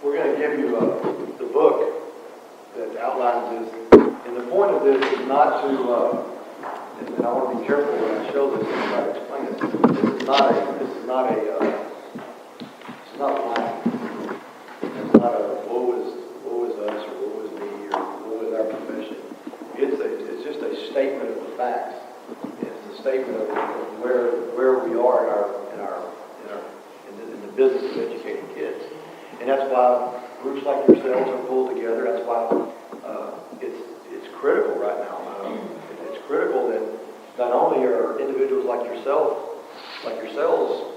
we're going to give you the book that outlines this. And the point of this is not to, and I want to be careful when I show this and try to explain it. This is not lying. It's not a woe is us or woe is me or woe is our profession. It's just a statement of the facts. It's a statement of where we are in the business of educating kids. And that's why groups like yourselves are pulled together. That's why it's critical right now. It's critical that not only are individuals like yourselves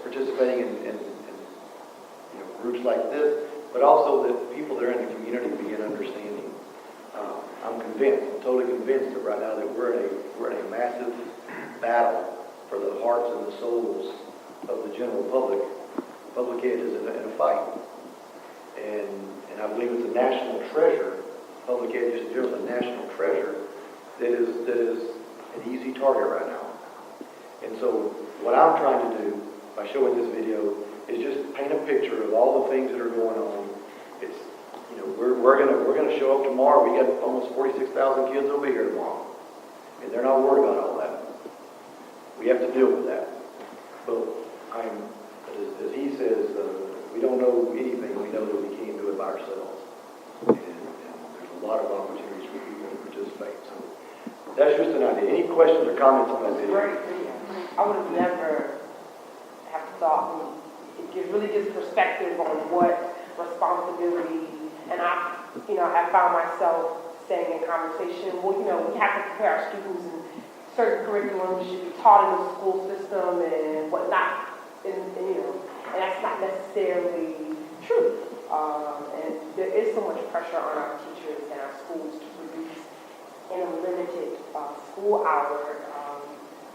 participating in groups like this, but also that people that are in the community begin understanding. I'm totally convinced that right now that we're in a massive battle for the hearts and the souls of the general public. Public ed is in a fight. And I believe it's a national treasure. Public ed just in general is a national treasure that is an easy target right now. And so what I'm trying to do by showing this video is just paint a picture of all the things that are going on. It's we're gonna show up tomorrow. We got almost 46,000 kids will be here tomorrow, and they're not worried about all that. We have to deal with that. But as he says, we don't know anything. We know that we can't do it by ourselves. And there's a lot of opportunities for people to participate. So that's just an idea. Any questions or comments on that video? Great. I would have never have thought. It really gives perspective on what responsibility. And I found myself saying in conversation, well, we have to prepare our students, and certain curriculums should be taught in the school system and whatnot. And that's not necessarily true. And there is so much pressure on our teachers and our schools to produce in a limited school hour,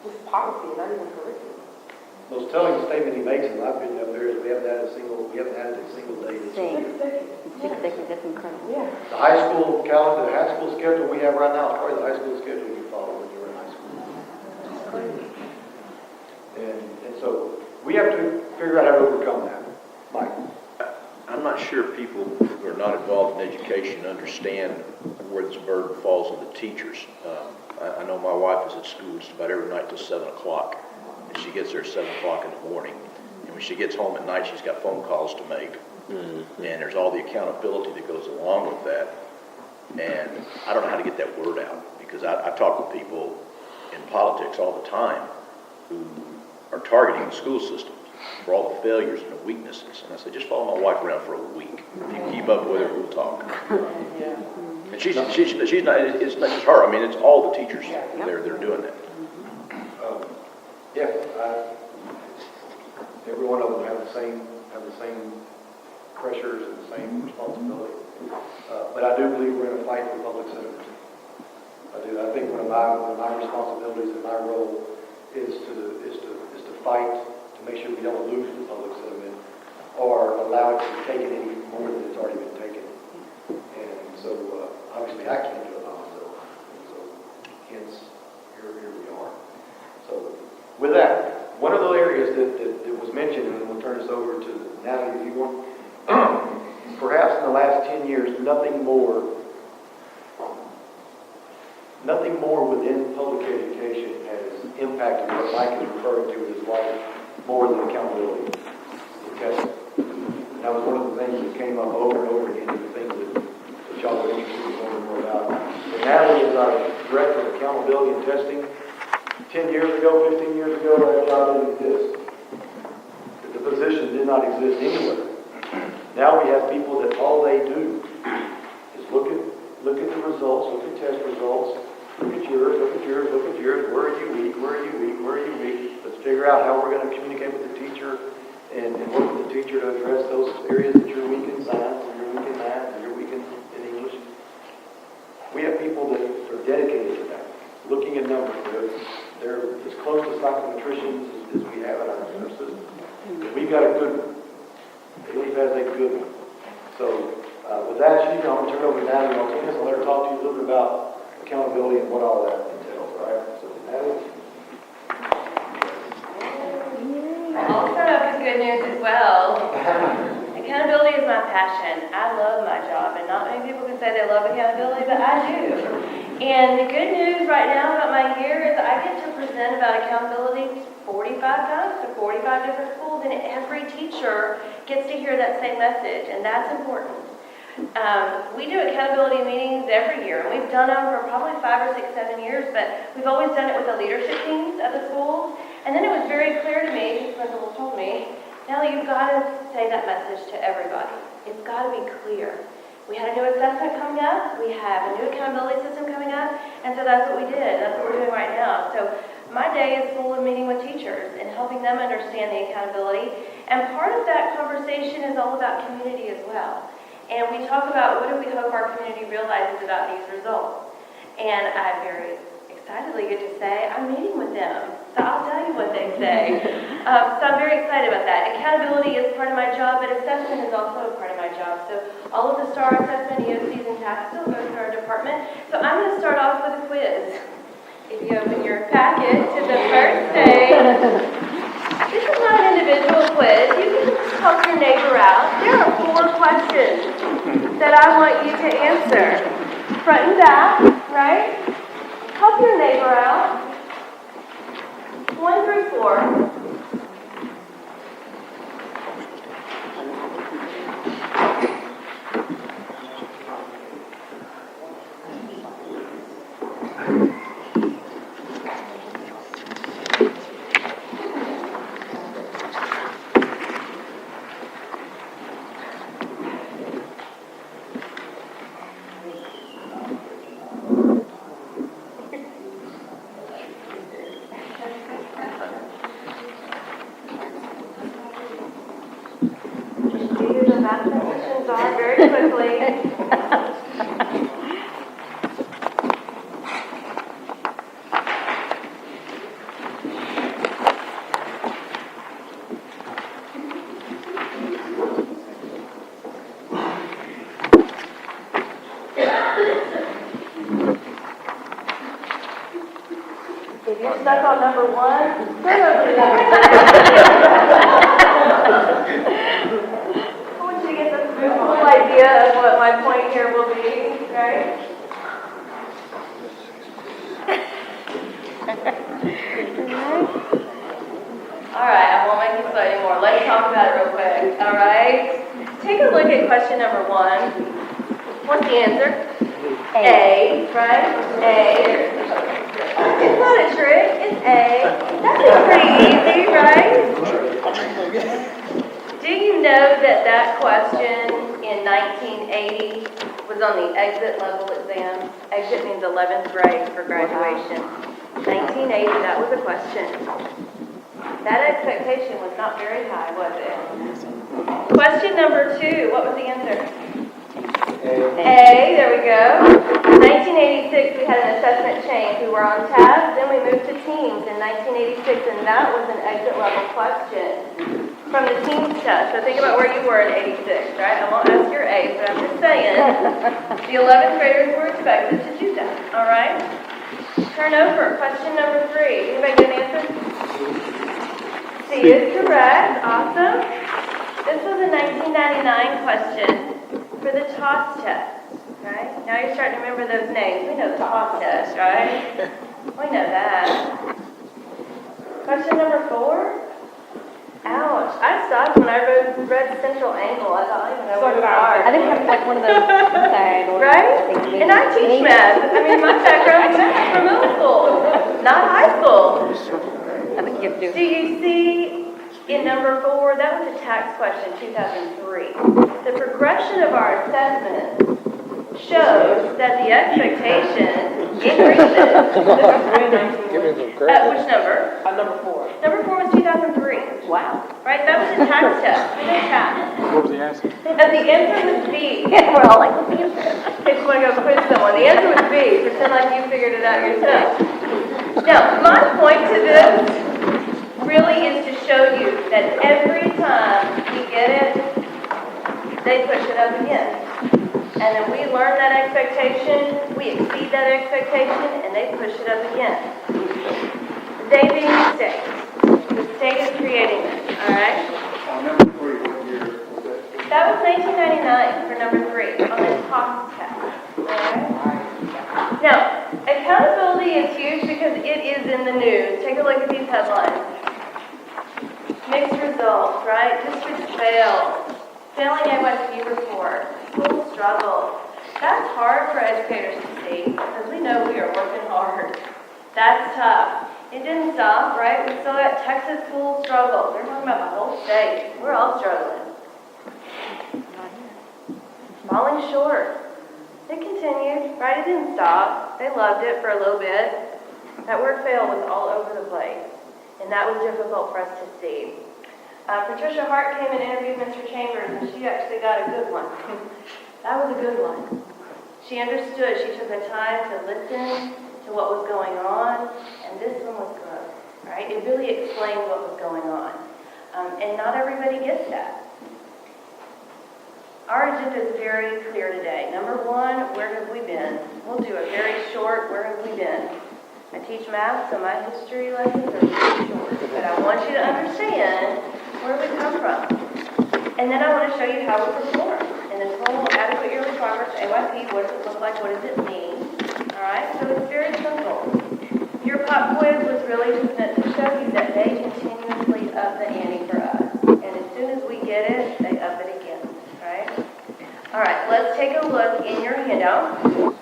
just policy, not even curriculum. Most telling statement he makes, in my opinion, up there is we haven't had a single day this year. 6 days, that's incredible. Yeah. The high school calendar, the high school schedule we have right now is probably the high school schedule you followed when you were in high school. And so we have to figure out how to overcome that. Mike? I'm not sure people who are not involved in education understand where this burden falls on the teachers. I know my wife is at school just about every night till 7 o'clock. And she gets there at 7 o'clock in the morning. And when she gets home at night, she's got phone calls to make. Mm-hmm. And there's all the accountability that goes along with that. And I don't know how to get that word out, because I talk with people in politics all the time who are targeting the school systems for all the failures and the weaknesses. And I say, just follow my wife around for a week. If you keep up with her, we'll talk. Yeah. And she's not, it's not just her. I mean, it's all the teachers. They're doing that. Every one of them have the same pressures and the same responsibility. But I do believe we're in a fight for public sentiment. I do. I think one of my responsibilities and my role is to fight to make sure we don't lose the public sentiment or allow it to be taken any more than it's already been taken. And so obviously I can't do it by myself. And so hence here we are. So with that, one of the areas that was mentioned, and we'll turn this over to Natalie if you want, perhaps in the last 10 years, nothing more within public education has impacted what Mike is referring to as life more than accountability. Okay? And that was one of the things that came up over and over again, the things that y'all were interested in learning more about. And Natalie is our Director of Accountability and Testing. 10 years ago, 15 years ago, that job didn't exist. The position did not exist anywhere. Now we have people that all they do is look at the results, look at test results, look at yours, look at yours, look at yours. Where are you weak? Where are you weak? Where are you weak? Let's figure out how we're going to communicate with the teacher and work with the teacher to address those areas that you're weak in science, or you're weak in math, or you're weak in English. We have people that are dedicated to that, looking at numbers. They're as close to psychometricians as we have in our system. We've got a good one. Alief has a good one. So with that, I'm going to turn it over to Natalie Martinez and let her talk to you a little bit about accountability and what all that entails. All right? So Natalie. I'll start off with good news as well. Accountability is my passion. I love my job, and not many people can say they love accountability, but I do. And the good news right now about my year is I get to present about accountability 45 times to 45 different schools, and every teacher gets to hear that same message, and that's important. We do accountability meetings every year, and we've done them for probably 5 or 6, 7 years, but we've always done it with the leadership teams at the schools. And then it was very clear to me, the principal told me, Natalie, you've got to say that message to everybody. It's got to be clear. We had a new assessment coming up, we have a new accountability system coming up, and so that's what we did. That's what we're doing right now. So my day is full of meeting with teachers and helping them understand the accountability. And part of that conversation is all about community as well. And we talk about what do we hope our community realizes about these results. And I very excitedly get to say, I'm meeting with them, so I'll tell you what they say. So I'm very excited about that. Accountability is part of my job, but assessment is also a part of my job. So all of the STAR assessment, EOCs, and TAPs still go through our department. So I'm going to start off with a quiz. If you open your packet to the first page, this is not an individual quiz. You can help your neighbor out. There are 4 questions that I want you to answer. Front and back, right? Help your neighbor out. 1 through 4. The math positions are very quickly. If you're stuck on number 1, turn over to I want you to get the full idea of what my point here will be, right? All right, I won't make you sweat anymore. Let's talk about it real quick, all right? Take a look at question number 1. What's the answer? A, right? A. It's not a trick, it's A. That's pretty easy, right? Do you know that that question in 1980 was on the exit level exam? Exit means 11th grade for graduation. 1980, that was a question. That expectation was not very high, was it? Question number 2, what was the answer? A, there we go. In 1986, we had an assessment change. We were on tabs, then we moved to teams in 1986, and that was an exit level question from the teams test. So think about where you were in 86, right? I won't ask your age, but I'm just saying the 11th graders were expected to do that, all right? Turn over. Question number 3. Anybody get an answer? C is correct. Awesome. This was a 1999 question for the TOS test, right? Now you're starting to remember those names. We know the TOS test, right? We know that. Question number 4. Ouch. I stopped when I read central angle. I thought, I don't even know where to start. I think it's like one of those side orders. Right? And I teach math. I mean, my background is math from middle school, not high school. I think you have to Do you see in number 4, that was a tax question, 2003. The progression of our assessment shows that the expectation increases. At which number? Number 4. Number 4 was 2003. Wow. Right? That was a tax test. We know tax. What was the answer? And the answer was B. We're all like, what's the answer? If you want to go quiz someone, the answer was B. Pretend like you figured it out yourself. Now, my point to this really is to show you that every time we get it, they push it up again. And then we learn that expectation, we exceed that expectation, and they push it up again. They being the state. The state is creating this, all right? On number 3, what year was that? That was 1999 for number 3 on the TOS test. Okay? Now, accountability is huge because it is in the news. Take a look at these headlines. Mixed results, right? Districts fail. Failing AYP report. School struggle. That's hard for educators to see because we know we are working hard. That's tough. It didn't stop, right? We still got Texas school struggle. They're talking about the whole state. We're all struggling. Falling short. It continued, right? It didn't stop. They loved it for a little bit. That word fail was all over the place. And that was difficult for us to see. Patricia Hart came and interviewed Mr. Chambers, and she actually got a good one. That was a good one. She understood. She took the time to listen to what was going on, and this one was good, right? It really explained what was going on. And not everybody gets that. Our agenda is very clear today. Number 1, where have we been? We'll do a very short, where have we been? I teach math, so my history lessons are very short. But I want you to understand where we come from. And then I want to show you how we perform. In the total adequate yearly progress, AYP, what does it look like? What does it mean? All right, so it's very simple. Your pop quiz was really just meant to show you that they continuously up the ante for us. And as soon as we get it, they up it again, right? All right, let's take a look in your handout. Going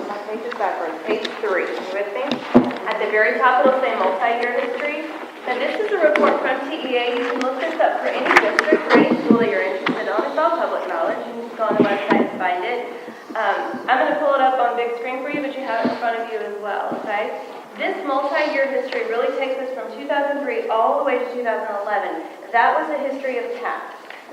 my pages backwards. Page 3, you with me? At the very top, it'll say multi-year history. Now, this is a report from TEA. You can look this up for any district or any school that you're interested on. It's all public knowledge. You can just go on the website and find it. I'm going to pull it up on big screen for you, but you have it in front of you as well, okay? This multi-year history really takes us from 2003 all the way to 2011. That was the history of TAP,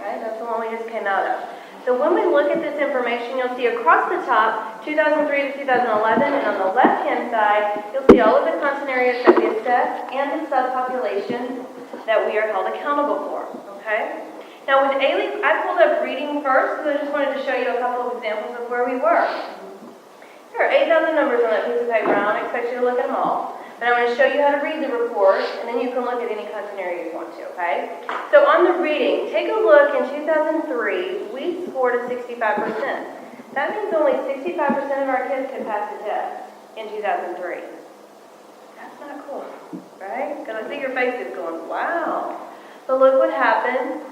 right? That's the one we just came out of. So when we look at this information, you'll see across the top, 2003 to 2011, and on the left-hand side, you'll see all of the content areas that we assessed and the subpopulations that we are held accountable for, okay? Now with Alief, I pulled up reading first, because I just wanted to show you a couple of examples of where we were. There are 8,000 numbers on that piece of paper. I don't expect you to look at them all. But I'm going to show you how to read the report, and then you can look at any content area you want to, okay? So on the reading, take a look. In 2003, we scored a 65%. That means only 65% of our kids could pass the test in 2003. That's not cool, right? Because I see your faces going, wow. But look what happened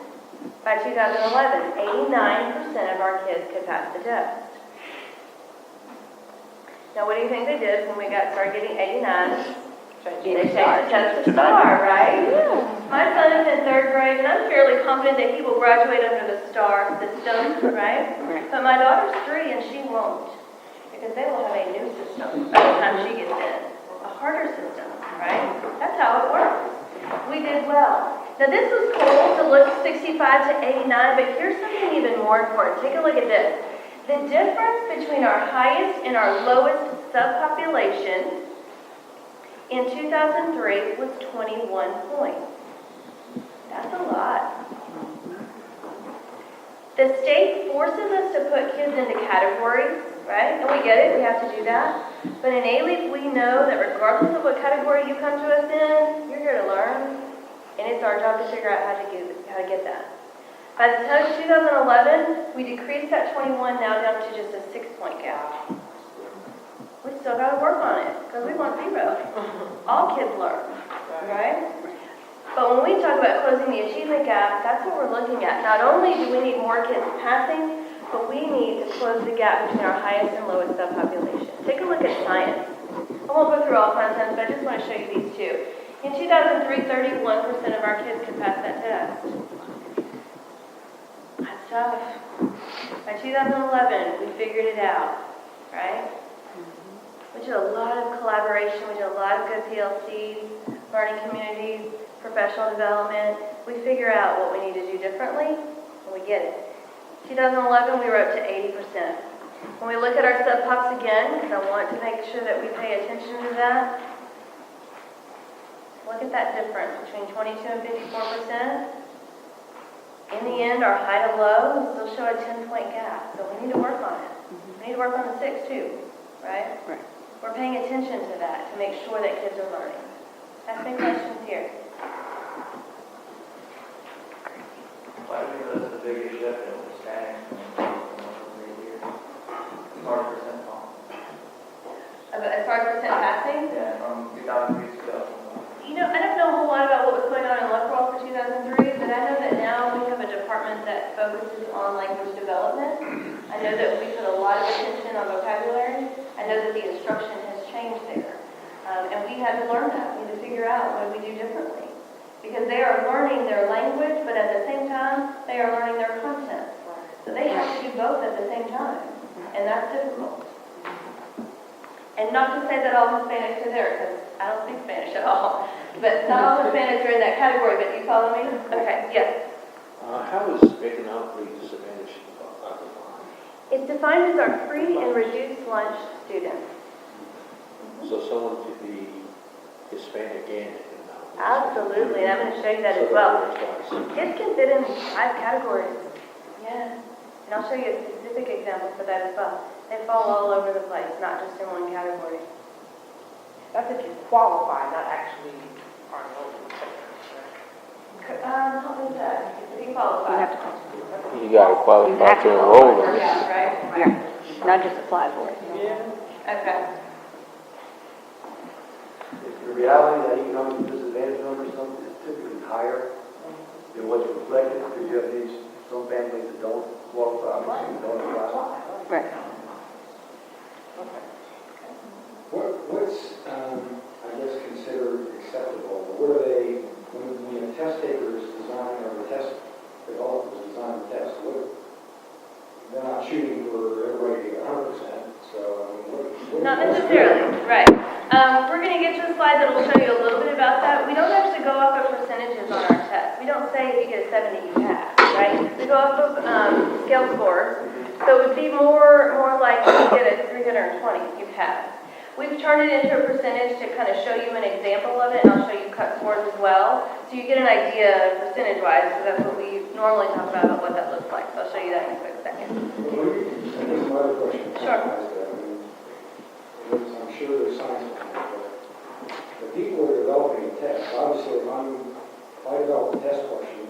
by 2011. 89% of our kids could pass the test. Now, what do you think they did when we started getting 89? They changed the test to STAR, right? Yeah. My son is in 3rd grade, and I'm fairly confident that he will graduate under the STAR system, right? But my daughter's 3, and she won't, because they will have a new system by the time she gets in. A harder system, right? That's how it works. We did well. Now, this was cool to look 65 to 89, but here's something even more important. Take a look at this. The difference between our highest and our lowest subpopulation in 2003 was 21 points. That's a lot. The state forces us to put kids into categories, right? And we get it, we have to do that. But in Alief, we know that regardless of what category you come to us in, you're here to learn, and it's our job to figure out how to get that. By the time of 2011, we decreased that 21 now down to just a 6-point gap. We still got to work on it because we want 0. All kids learn, right? But when we talk about closing the achievement gap, that's what we're looking at. Not only do we need more kids passing, but we need to close the gap between our highest and lowest subpopulation. Take a look at science. I won't go through all content, but I just want to show you these two. In 2003, 31% of our kids could pass that test. That's tough. By 2011, we figured it out, right? We did a lot of collaboration. We did a lot of good PLCs, learning communities, professional development. We figure out what we need to do differently, and we get it. 2011, we were up to 80%. When we look at our sub-pops again, because I want to make sure that we pay attention to that, look at that difference between 22 and 54%. In the end, our high to low will still show a 10-point gap, so we need to work on it. We need to work on the 6 too, right? We're paying attention to that to make sure that kids are learning. Ask me questions here. biggest shift in Hispanic from 3 years. Large percent off. As far as percent passing, Yeah, from 2003 to 2001. I don't know a whole lot about what was going on in Lockrell for 2003, but I know that now we have a department that focuses on language development. I know that we put a lot of attention on vocabulary. I know that the instruction has changed there. And we had to learn that. We had to figure out what we do differently. Because they are learning their language, but at the same time, they are learning their content. So they have to do both at the same time. And that's difficult. And not to say that all Hispanics are there, because I don't speak Spanish at all. But not all Hispanics are in that category, but you follow me? Okay, yes. How is economically disadvantaged defined? It's defined as our free and reduced lunch students. So someone could be Hispanic and economically. Absolutely, and I'm going to show you that as So well. that's twice. Kids can fit in 5 categories. Yes. And I'll show you a specific example for that as well. They fall all over the place, not just in one category. That's if you qualify, not actually are enrolled. Help me with that. If you You qualify. have to, You got to qualify to enroll in. Yeah, right? yeah, not just apply for it. Okay. The reality that economic disadvantage number is typically higher than what's reflected, because you have some families that don't qualify, obviously don't apply. Right. What's, I guess, considered acceptable? What are they, when a test taker is designing, or the test developer is designing the test, they're not shooting for everybody to get 100%, so, I mean, what? Not necessarily, right. We're going to get to a slide that will show you a little bit about that. We don't actually go off of percentages on our test. We don't say if you get a 70, you pass, right? We go off of scale scores. So it would be more like if you get a 320, you pass. We've turned it into a percentage to kind of show you an example of it, and I'll show you cut scores as well. So you get an idea percentage-wise, because that's what we normally talk about what that looks like. So I'll show you that in a quick second. And this is my other question. Sure. I'm sure there's science behind it, but the people who are developing a test, obviously, if I develop a test question,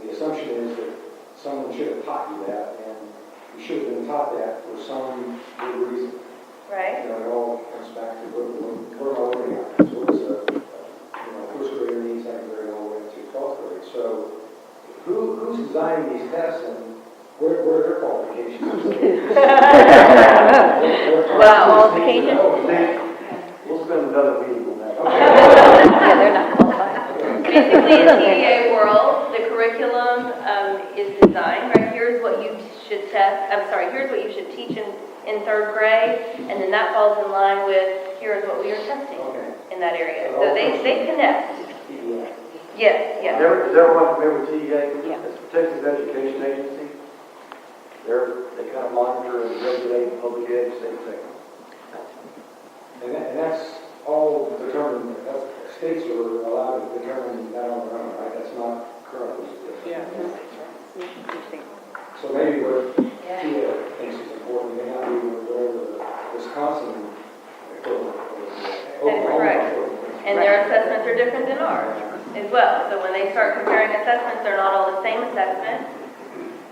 the assumption is that someone should have taught you that, and you should have been taught that for some good reason. Right? It all comes back to what am I looking at? So what's first grader needs, second grade, all the way up to 12th grade. So who's designing these tests, and where are their qualifications? Qualifications? We'll spend another meeting on that. Yeah, they're not qualified. Basically, in the TEA world, the curriculum is designed, right? Here's what you should test, here's what you should teach in 3rd grade, and then that falls in line with, here's what we are testing in that area. So they connect. Yes, yes. Is everyone familiar with TEA? Yeah. It's a Texas Education Agency. They kind of monitor and regulate public ed, same thing. And that's all determined, states are allowed to determine that on their own, right? That's not currently. Yeah. So maybe what TIA thinks is important may not be whatever the Wisconsin equivalent is. That is correct. And their assessments are different than ours as well. So when they start comparing assessments, they're not all the same assessment.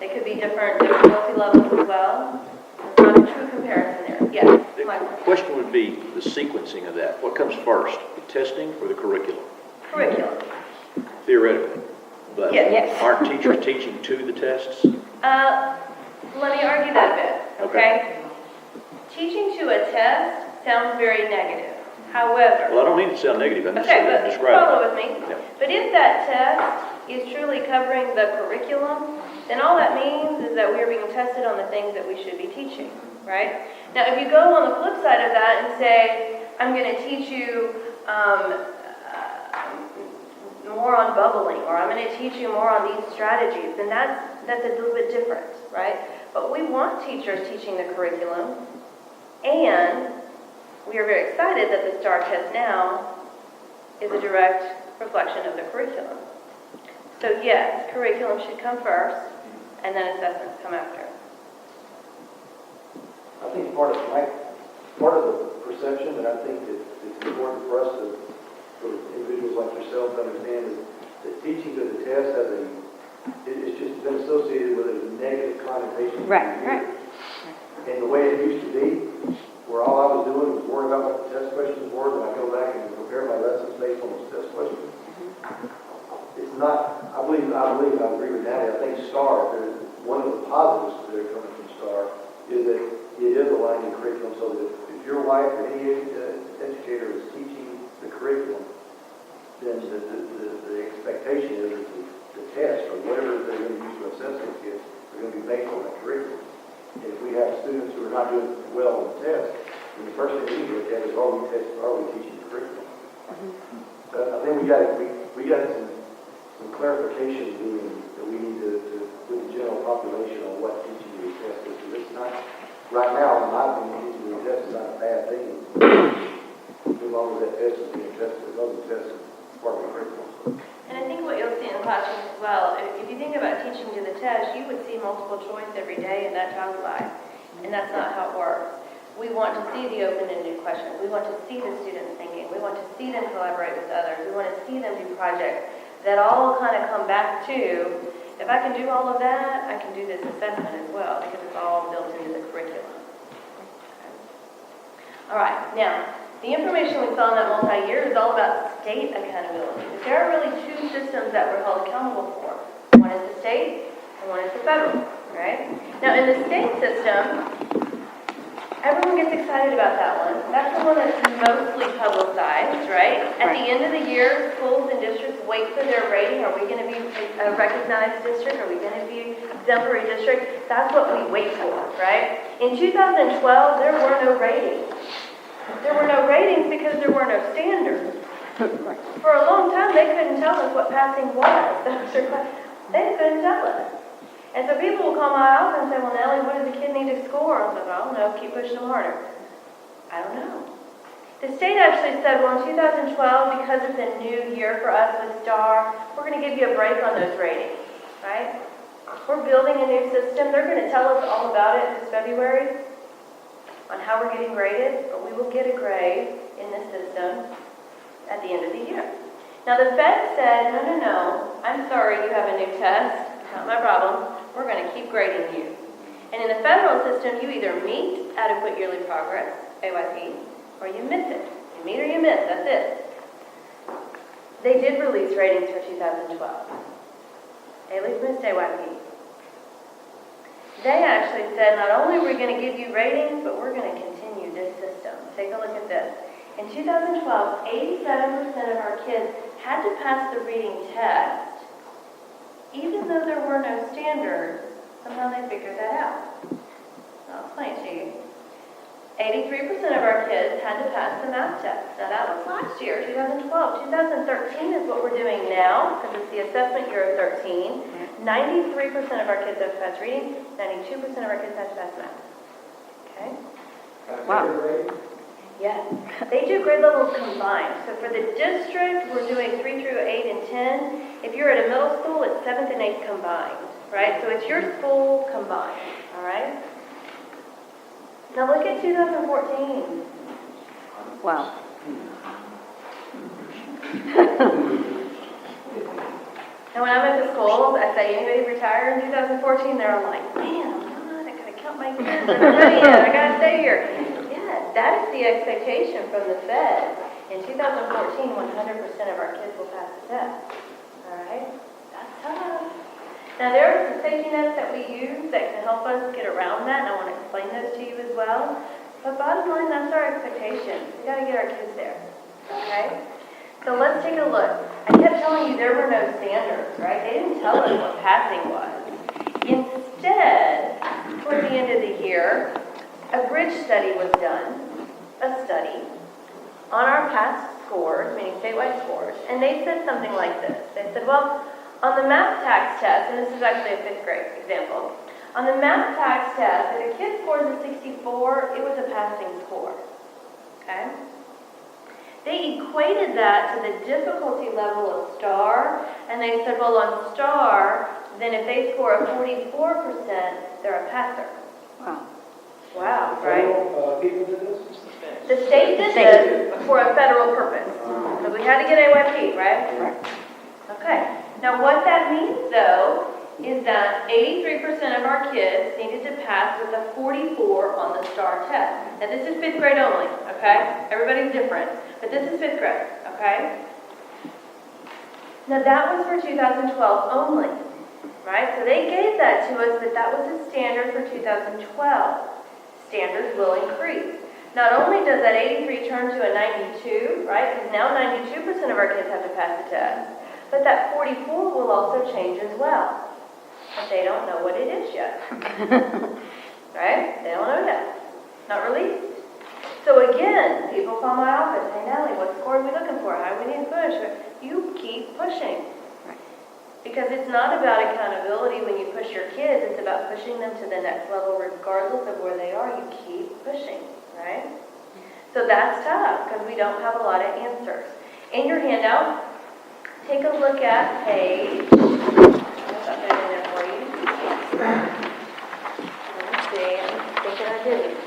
They could be different difficulty levels as well. It's not a true comparison there. Yes, The Michael. question would be the sequencing of that. What comes first, the testing or the curriculum? Curriculum. Theoretically. But Yes. aren't teachers teaching to the tests? Let me argue that a bit, okay? Teaching to a test sounds very negative. However, Well, I don't need to sound negative. I'm just okay, saying but describe follow it. with me. Yeah. But if that test is truly covering the curriculum, then all that means is that we are being tested on the things that we should be teaching, right? Now, if you go on the flip side of that and say, I'm going to teach you more on bubbling, or I'm going to teach you more on these strategies, then that's a little bit different, right? But we want teachers teaching the curriculum, and we are very excited that the STAR test now is a direct reflection of the curriculum. So yes, curriculum should come first, and then assessments come after. I think part of the perception that I think that it's important for us to, for individuals like yourself to understand is that teaching to the test it's just been associated connotation. Right. And the way it used to be, where all I was doing was worrying about what the test questions were, and I go back and prepare my lessons based on those test questions. It's not, I agree with Natalie, I think STAR, one of the positives that are coming from STAR is that it is aligning curriculum so that if your wife or any educator is teaching the curriculum, then the expectation is that the test or whatever they're going to use to assess those kids are going to be based on that curriculum. And if we have students who are not doing well on the test, then the first thing we look at is are we teaching the curriculum? So I think we got some clarification that we need to with the general population on what teaching the test is. Because it's not, right now, in my opinion, teaching the test is not a bad thing. As long as that test is being tested, as long as the test is part of the curriculum. And I think what you'll see in classrooms as well, if you think about teaching to the test, you would see multiple choice every day in that child's life. And that's not how it works. We want to see the open-ended questions. We want to see the students thinking. We want to see them collaborate with others. We want to see them do projects that all kind of come back to, if I can do all of that, I can do this assessment as well, because it's all built into the curriculum. All right, now, the information we saw in that multi-year is all about state accountability. But there are really two systems that we're held accountable for. One is the state, and one is the federal, right? Now, in the state system, everyone gets excited about that one. That's the one that's mostly publicized, right? At the end of the year, schools and districts wait for their rating. Are we going to be a recognized district? Are we going to be exemplary district? That's what we wait for, right? In 2012, there were no ratings. There were no ratings because there were no standards. For a long time, they couldn't tell us what passing was. They couldn't tell us. And so people will call my office and say, well, Nellie, what does the kid need to score? I was like, I don't know, keep pushing them harder. I don't know. The state actually said, well, in 2012, because it's a new year for us with STAR, we're going to give you a break on those ratings, right? We're building a new system. They're going to tell us all about it this February on how we're getting graded, but we will get a grade in the system at the end of the year. Now, the Fed said, no, I'm sorry you have a new test. Not my problem. We're going to keep grading you. And in the federal system, you either meet adequate yearly progress, AYP, or you miss it. You meet or you miss, that's it. They did release ratings for 2012. Alief missed AYP. They actually said, not only are we going to give you ratings, but we're going to continue this system. Take a look at this. In 2012, 87% of our kids had to pass the reading test. Even though there were no standards, somehow they figured that out. I'll explain to you. 83% of our kids had to pass the math test. Now that was last year, 2012. 2013 is what we're doing now, because it's the assessment year of 13. 93% of our kids have to pass reading, 92% of our kids have to pass math. Okay? Wow. Yes. They do grade levels combined. So for the district, we're doing 3 through 8 and 10. If you're at a middle school, it's 7th and 8th combined, right? So it's your school combined, all right? Now look at 2014. Wow. And when I'm at the schools, I say, anybody retire in 2014? They're all like, man, I'm not, I gotta count my kids. They're not ready yet. I gotta stay here. Yeah, that is the expectation from the Fed. In 2014, 100% of our kids will pass the test. All right? That's tough. Now, there are some safety nets that we use that can help us get around that, and I want to explain those to you as well. But bottom line, that's our expectation. We got to get our kids there. Okay? So let's take a look. I kept telling you there were no standards, right? They didn't tell us what passing was. Instead, toward the end of the year, a bridge study was done, a study, on our past scores, meaning statewide scores, and they said something like this. They said, well, on the math tax test, and this is actually a 5th grade example, on the math tax test, if a kid scores a 64, it was a passing score, okay? They equated that to the difficulty level of STAR, and they said, well, on STAR, then if they score a 44%, they're a passer. Wow. Wow, right? People did this? The state did this for a federal purpose. So we had to get AYP, right? Right. Okay. Now what that means, though, is that 83% of our kids needed to pass with a 44 on the STAR test. Now, this is 5th grade only, okay? Everybody's different, but this is 5th grade, okay? Now, that was for 2012 only, right? So they gave that to us, but that was a standard for 2012. Standards will increase. Not only does that 83 turn to a 92, right? Because now 92% of our kids have to pass the test. But that 44 will also change as well. But they don't know what it is yet. Right? They don't know yet. Not released. So again, people call my office, hey Natalie, what score are we looking for? How do we need to push? You keep pushing. Because it's not about accountability when you push your kids, it's about pushing them to the next level regardless of where they are. You keep pushing, right? So that's tough because we don't have a lot of answers. In your handout, take a look at page, I'll put it in there for you. Let me see, I'm thinking I didn't.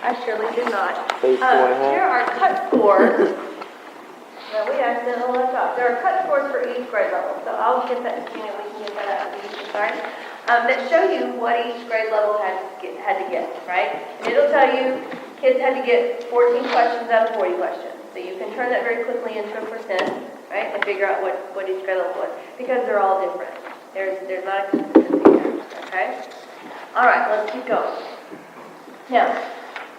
I surely did not. Page 4.5. Here are cut scores. No, we accidentally left off. There are cut scores for each grade level, so I'll get that to you and we can get that out of you, sorry. That show you what each grade level had to get, right? And it'll tell you kids had to get 14 questions out of 40 questions. So you can turn that very quickly into a percent, right? And figure out what each grade level was. Because they're all different. There's not a consistency there, okay? All right, let's keep going. Now,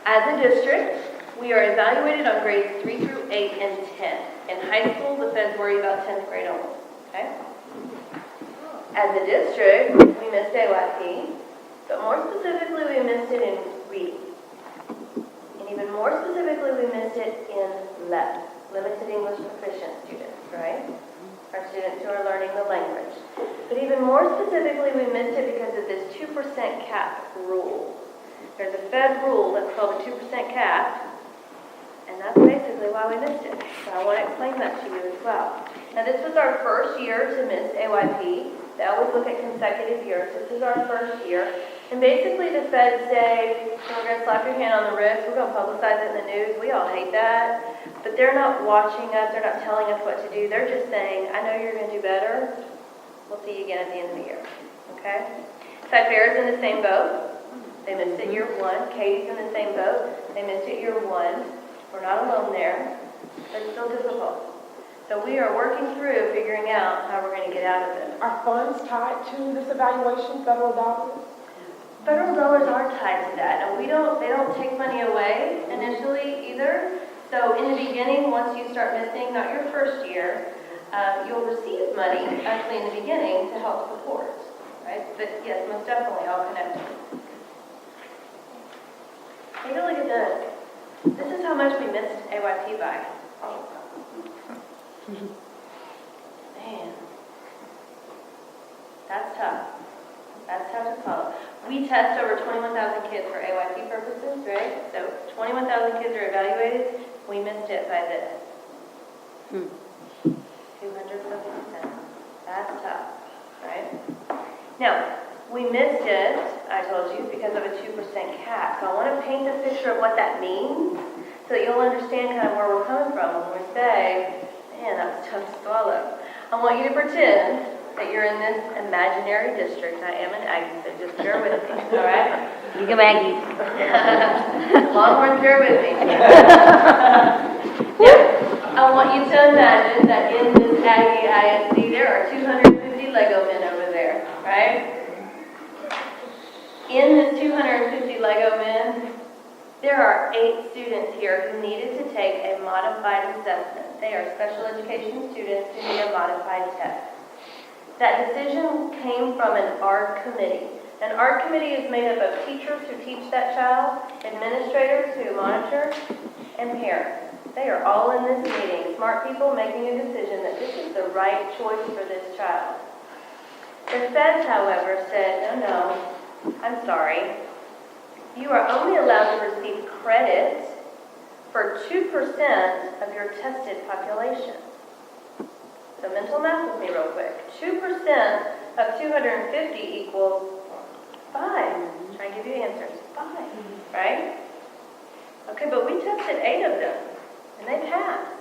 as a district, we are evaluated on grades 3 through 8 and 10. In high school, the feds worry about 10th grade only, okay? As a district, we missed AYP, but more specifically, we missed it in reading. And even more specifically, we missed it in LEP, limited English proficient students, right? Our students who are learning the language. But even more specifically, we missed it because of this 2% cap rule. There's a Fed rule that's called the 2% cap, and that's basically why we missed it. So I want to explain that to you as well. Now, this was our first year to miss AYP. They always look at consecutive years. This is our first year. And basically, the feds say, we're going to slap your hand on the wrist. We're going to publicize it in the news. We all hate that. But they're not watching us. They're not telling us what to do. They're just saying, I know you're going to do better. We'll see you again at the end of the year. Okay? Cypher is in the same boat. They missed it year 1. Katie's in the same boat. They missed it year 1. We're not alone there, but it's still difficult. So we are working through figuring out how we're going to get out of this. Are funds tied to this evaluation, federal dollars? Federal dollars are tied to that, and they don't take money away initially either. So in the beginning, once you start missing, not your first year, you'll receive money actually in the beginning to help support, right? But yes, most definitely all connected. Take a look at this. This is how much we missed AYP by. Man, that's tough. That's tough to follow. We test over 21,000 kids for AYP purposes, right? So 21,000 kids are evaluated. We missed it by this. 200%. That's tough, right? Now, we missed it, I told you, because of a 2% cap. So I want to paint a picture of what that means so that you'll understand kind of where we're coming from when we say, man, that was tough to swallow. I want you to pretend that you're in this imaginary district. I am an Aggie, so just bear with me, all right? You go Aggies. Longhorns, bear with me. Now, I want you to imagine that in this Aggie ISD, there are 250 Lego men over there, right? In this 250 Lego men, there are 8 students here who needed to take a modified assessment. They are special education students who need a modified test. That decision came from an ARD committee. An ARD committee is made up of teachers who teach that child, administrators who monitor, and parents. They are all in this meeting, smart people making a decision that this is the right choice for this child. The feds, however, said, no, I'm sorry. You are only allowed to receive credit for 2% of your tested population. So mental math with me real quick. 2% of 250 equals 5. I'm trying to give you answers. 5, right? Okay, but we tested 8 of them, and they passed.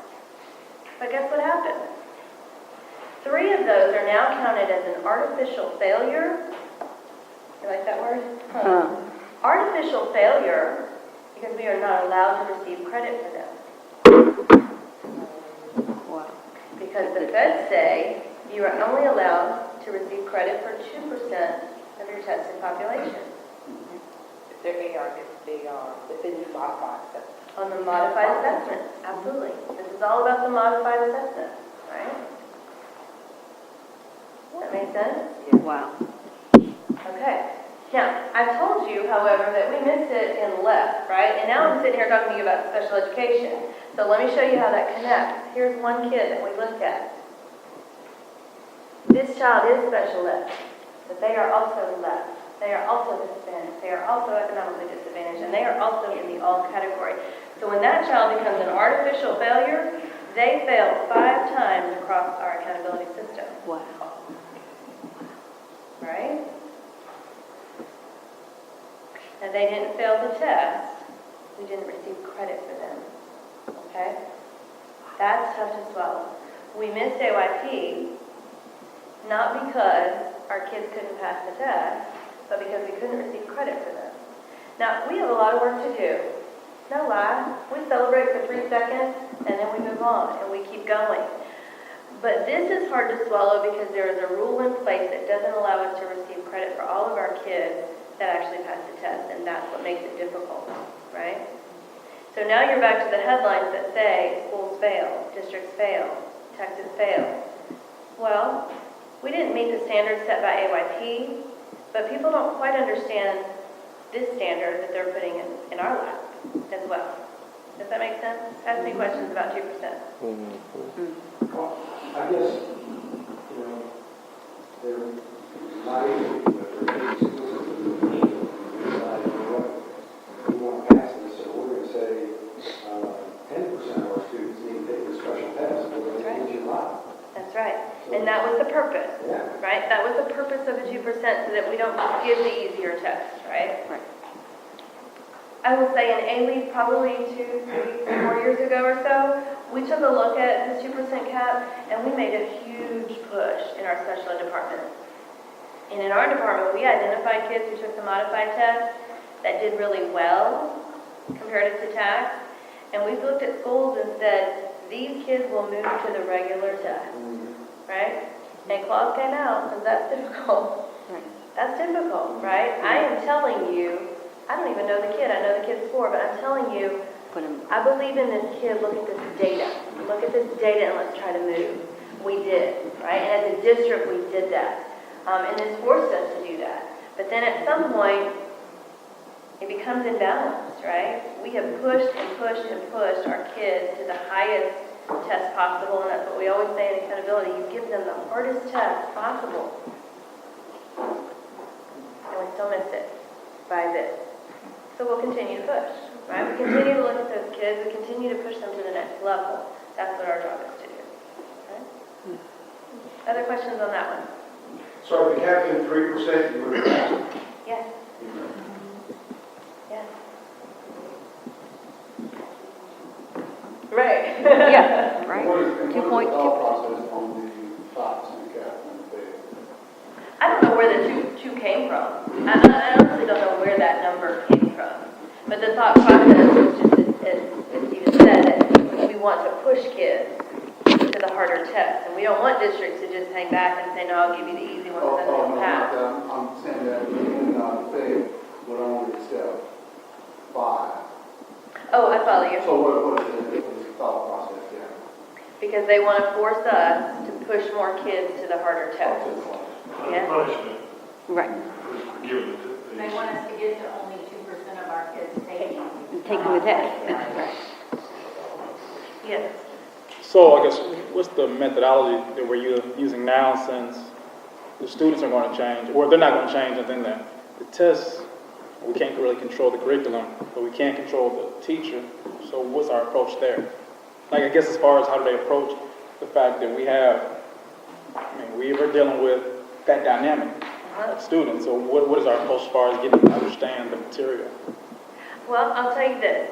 But guess what happened? 3 of those are now counted as an artificial failure. You like that word? Artificial failure, because we are not allowed to receive credit for them. Wow. Because the feds say you are only allowed to receive credit for 2% of your tested population. If they do modified assessment. On the modified assessment, absolutely. This is all about the modified assessment, right? That makes sense? Wow. Okay. Now, I told you, however, that we missed it in left, right? And now I'm sitting here talking to you about special education. So let me show you how that connects. Here's one kid that we looked at. This child is special ed, but they are also left. They are also Hispanic. They are also economically disadvantaged, and they are also in the all category. So when that child becomes an artificial failure, they fail 5 times across our accountability system, Wow. right? And they didn't fail the test. We didn't receive credit for them, okay? That's tough to swallow. We missed AYP, not because our kids couldn't pass the test, but because we couldn't receive credit for them. Now, we have a lot of work to do. No lie. We celebrate for 3 seconds, and then we move on, and we keep going. But this is hard to swallow because there is a rule in place that doesn't allow us to receive credit for all of our kids that actually pass the test, and that's what makes it difficult, right? So now you're back to the headlines that say schools fail, districts fail, Texas fail. Well, we didn't meet the standards set by AYP, but people don't quite understand this standard that they're putting in our lap as well. Does that make sense? Ask me questions about 2%. Well, I guess, they're not easy, but they're easy. We want to pass this, so we're going to say 10% of our students need to take the special test. We're going to teach you live. That's right. And that was the purpose, Yeah. right? That was the purpose of the 2% so that we don't just give the easier test, right? Right. I will say in Alief probably 2, 3, 4 years ago or so, we took a look at this 2% cap and we made a huge push in our special ed department. And in our department, we identified kids who took the modified test that did really well compared to TAC. And we looked at schools and said, these kids will move to the regular test, right? And clause came out because that's difficult. Right. That's difficult, right? I am telling you, I don't even know the kid. I know the kid's 4, but I'm telling you, Put him. I believe in this kid. Look at this data. Look at this data and let's try to move. We did, right? And as a district, we did that. And this forced us to do that. But then at some point, it becomes imbalanced, right? We have pushed and pushed and pushed our kids to the highest test possible, and that's what we always say in accountability. You give them the hardest test possible. And we still miss it by this. So we'll continue to push, right? We continue to look at those kids. We continue to push them to the next level. That's what our job is to do. Okay? Other questions on that one? So if you have been 3%, you would have passed. Yes. Yes. Right. Yeah, right. What is the 2.2. thought process on the 5% cap on the bid? I don't know where the two came from. I honestly don't know where that number came from. But the thought process was just, as Stephen said, that we want to push kids to the harder tests. And we don't want districts to just hang back and say, no, I'll give you the easy ones and then No, they'll pass. I'm saying that even the Fed would only accept 5. Oh, I follow you. So what is the thought process there? Because they want to force us to push more kids to the harder tests. Yeah. Punishment Right. for giving it. They want us to get to only 2% of our kids taking. Taking the test. Right. Yes. So I guess, what's the methodology that we're using now, since the students are going to change, or they're not going to change, and then the tests, we can't really control the curriculum, but we can't control the teacher. So what's our approach there? Like, I guess as far as how do they approach the fact that we are dealing with that dynamic of students. So what is our approach as far as getting to understand the material? Well, I'll tell you this.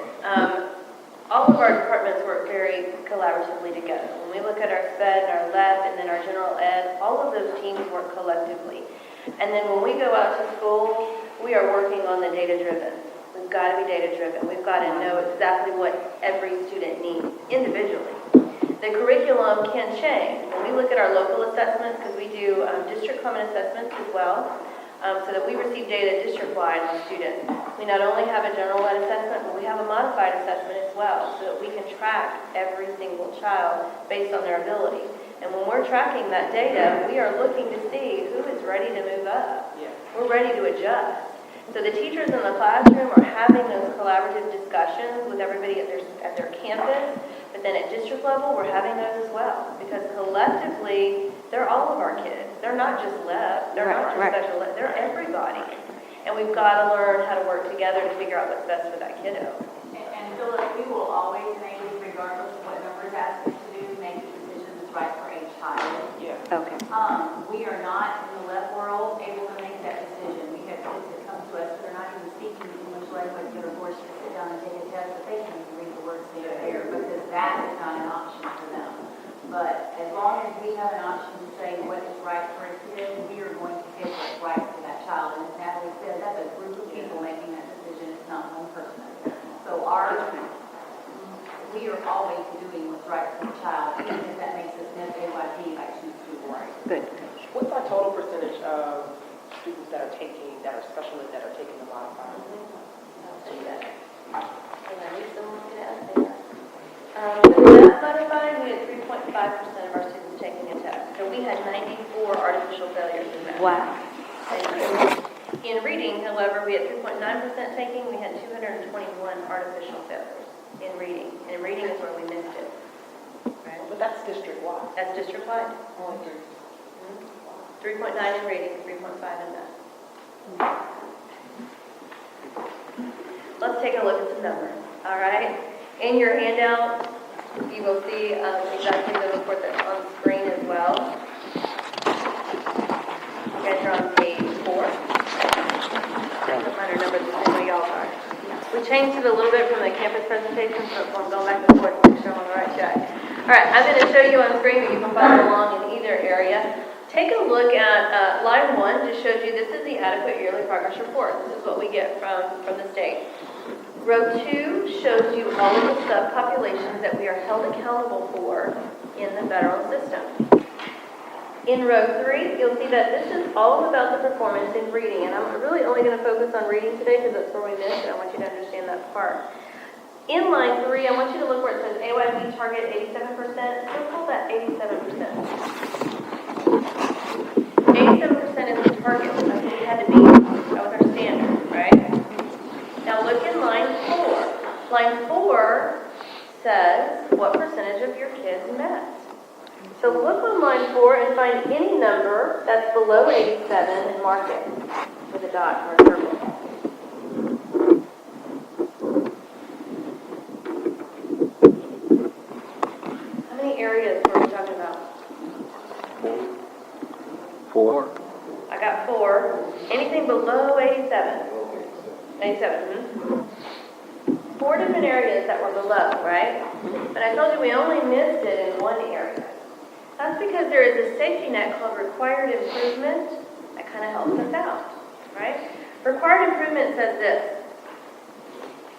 All of our departments work very collaboratively together. When we look at our SPED and our LEP and then our general ed, all of those teams work collectively. And then when we go out to school, we are working on the data-driven. We've got to be data-driven. We've got to know exactly what every student needs individually. The curriculum can change. When we look at our local assessments, because we do district common assessments as well, so that we receive data district-wide on students. We not only have a general ed assessment, but we have a modified assessment as well, so that we can track every single child based on their ability. And when we're tracking that data, we are looking to see who is ready to move up. We're ready to adjust. So the teachers in the classroom are having those collaborative discussions with everybody at their campus, but then at district level, we're having those as well. Because collectively, they're all of our kids. They're not just left. They're not just special ed. They're everybody. And we've got to learn how to work together to figure out what's best for that kiddo. And Phyllis, we will always make, regardless of what numbers ask us to do, make the decision that's right for each child. Okay. We are not, in the left world, able to make that decision. We have kids that come to us that are not even speaking English language, that are forced to sit down and take a test, but they can even read the words that are there, because that is not an option for them. But as long as we have an option to say what is right for a kid, we are going to pick what's right for that child. And as Natalie said, that's a group of people making that decision. It's not one person. So we are always doing what's right for the child, even if that makes us miss AYP by 2 school boards. Good. What's our total percentage of students that are special ed that are taking the modified? I'll tell you that. And I need someone to ask me that. For the math modified, we had 3.5% of our students taking a test. So we had 94 artificial failures in math. Wow. In reading, however, we had 3.9% taking. We had 221 artificial failures in reading. And in reading is where we missed it. Right? But that's district-wide. That's district-wide. Only 3.9 in reading, 3.5 in math. Let's take a look at some numbers. All right? In your handout, you will see exactly the report that's on the screen as well. You guys are on page 4. Mine are numbered the same way y'all are. We changed it a little bit from the campus presentation, so I'm going back and forth to make sure I'm on the right track. All right, I'm going to show you on screen, but you can follow along in either area. Take a look at line 1, just shows you this is the adequate yearly progress report. This is what we get from the state. Row 2 shows you all of the subpopulations that we are held accountable for in the federal system. In row 3, you'll see that this is all about the performance in reading, and I'm really only going to focus on reading today because that's where we missed, and I want you to understand that part. In line 3, I want you to look where it says AYP target 87%. Circle that 87%. 87% is the target. That's what we had to beat. That was our standard, right? Now look in line 4. Line 4 says what percentage of your kids met. So look on line 4 and find any number that's below 87 and mark it with a dot or a circle. How many areas were we talking about? 4. I got 4. Anything below 87? 87. 4 different areas that were below, right? But I told you we only missed it in one area. That's because there is a safety net called required improvement that kind of helps us out, right? Required improvement says this.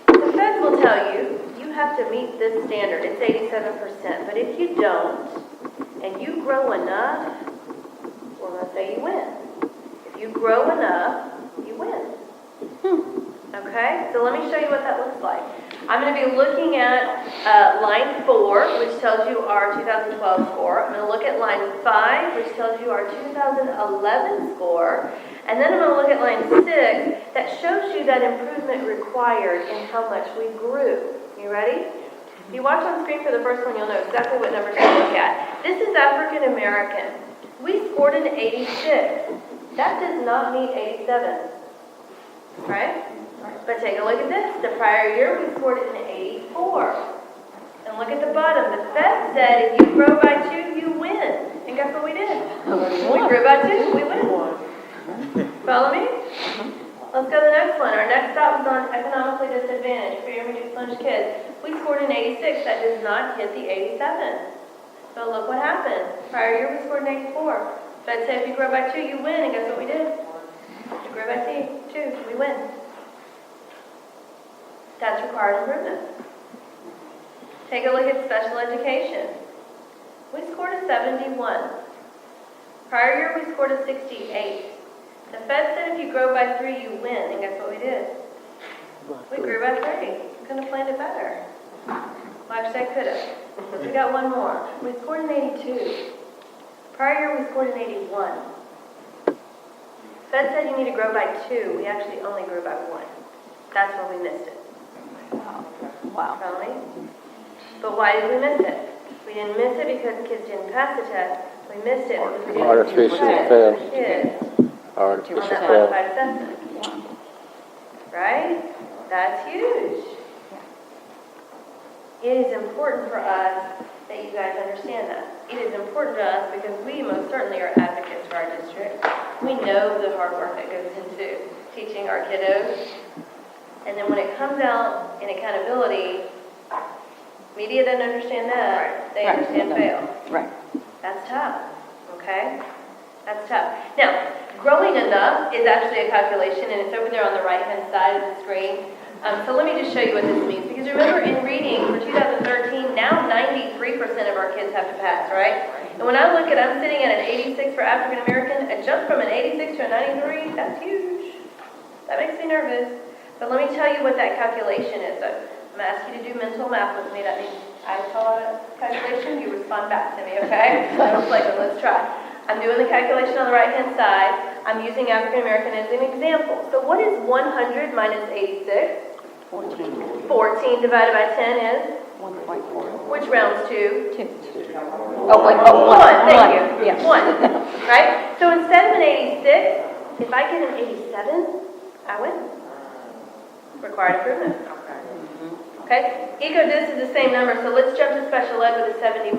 The feds will tell you, you have to meet this standard. It's 87%. But if you don't, and you grow enough, we're going to say you win. If you grow enough, you win. Okay, so let me show you what that looks like. I'm going to be looking at line 4, which tells you our 2012 score. I'm going to look at line 5, which tells you our 2011 score. And then I'm going to look at line 6, that shows you that improvement required in how much we grew. You ready? If you watch on screen for the first one, you'll know exactly what number to look at. This is African American. We scored an 86. That does not meet 87. Right? But take a look at this. The prior year, we scored an 84. And look at the bottom. The Fed said if you grow by 2, you win. And guess what we did? We grew by 2. We win. Follow me? Let's go to the next one. Our next stop was on economically disadvantaged, free and reduced lunch kids. We scored an 86. That does not hit the 87. But look what happened. Prior year, we scored an 84. Fed said if you grow by 2, you win, and guess what we did? If you grow by 2, we win. That's required improvement. Take a look at special education. We scored a 71. Prior year, we scored a 68. The Fed said if you grow by 3, you win, and guess what we did? We grew by 3. Couldn't have planned it better. Well, actually, I could have. We got one more. We scored an 82. Prior year, we scored an 81. Fed said you need to grow by 2. We actually only grew by 1. That's where we missed it. Wow. Follow me? But why did we miss it? We didn't miss it because kids didn't pass the test. We missed it because we didn't Artificial credit fail. the kids on Artificial that fail. modified assessment. Right? That's huge. It is important for us that you guys understand that. It is important to us because we most certainly are advocates for our district. We know the hard work that goes into teaching our kiddos. And then when it comes out in accountability, media doesn't understand that. They understand fail. Right. That's tough, okay? That's tough. Now, growing enough is actually a calculation, and it's over there on the right-hand side of the screen. So let me just show you what this means. Because remember, in reading for 2013, now 93% of our kids have to pass, right? And when I look at, I'm sitting at an 86 for African American, a jump from an 86 to a 93, that's huge. That makes me nervous. But let me tell you what that calculation is. So I'm going to ask you to do mental math with me. That means I call it a calculation, you respond back to me, okay? So let's try. I'm doing the calculation on the right-hand side. I'm using African American as an example. So what is 100 minus 86? 14. 14 divided by 10 is? 1.4. Which rounds to? 2. Oh, wait, oh, 1, thank you. Yeah. 1, right? So instead of an 86, if I get an 87, I win. Required improvement. Okay? Eco-dis is the same number, so let's jump to special ed with a 71.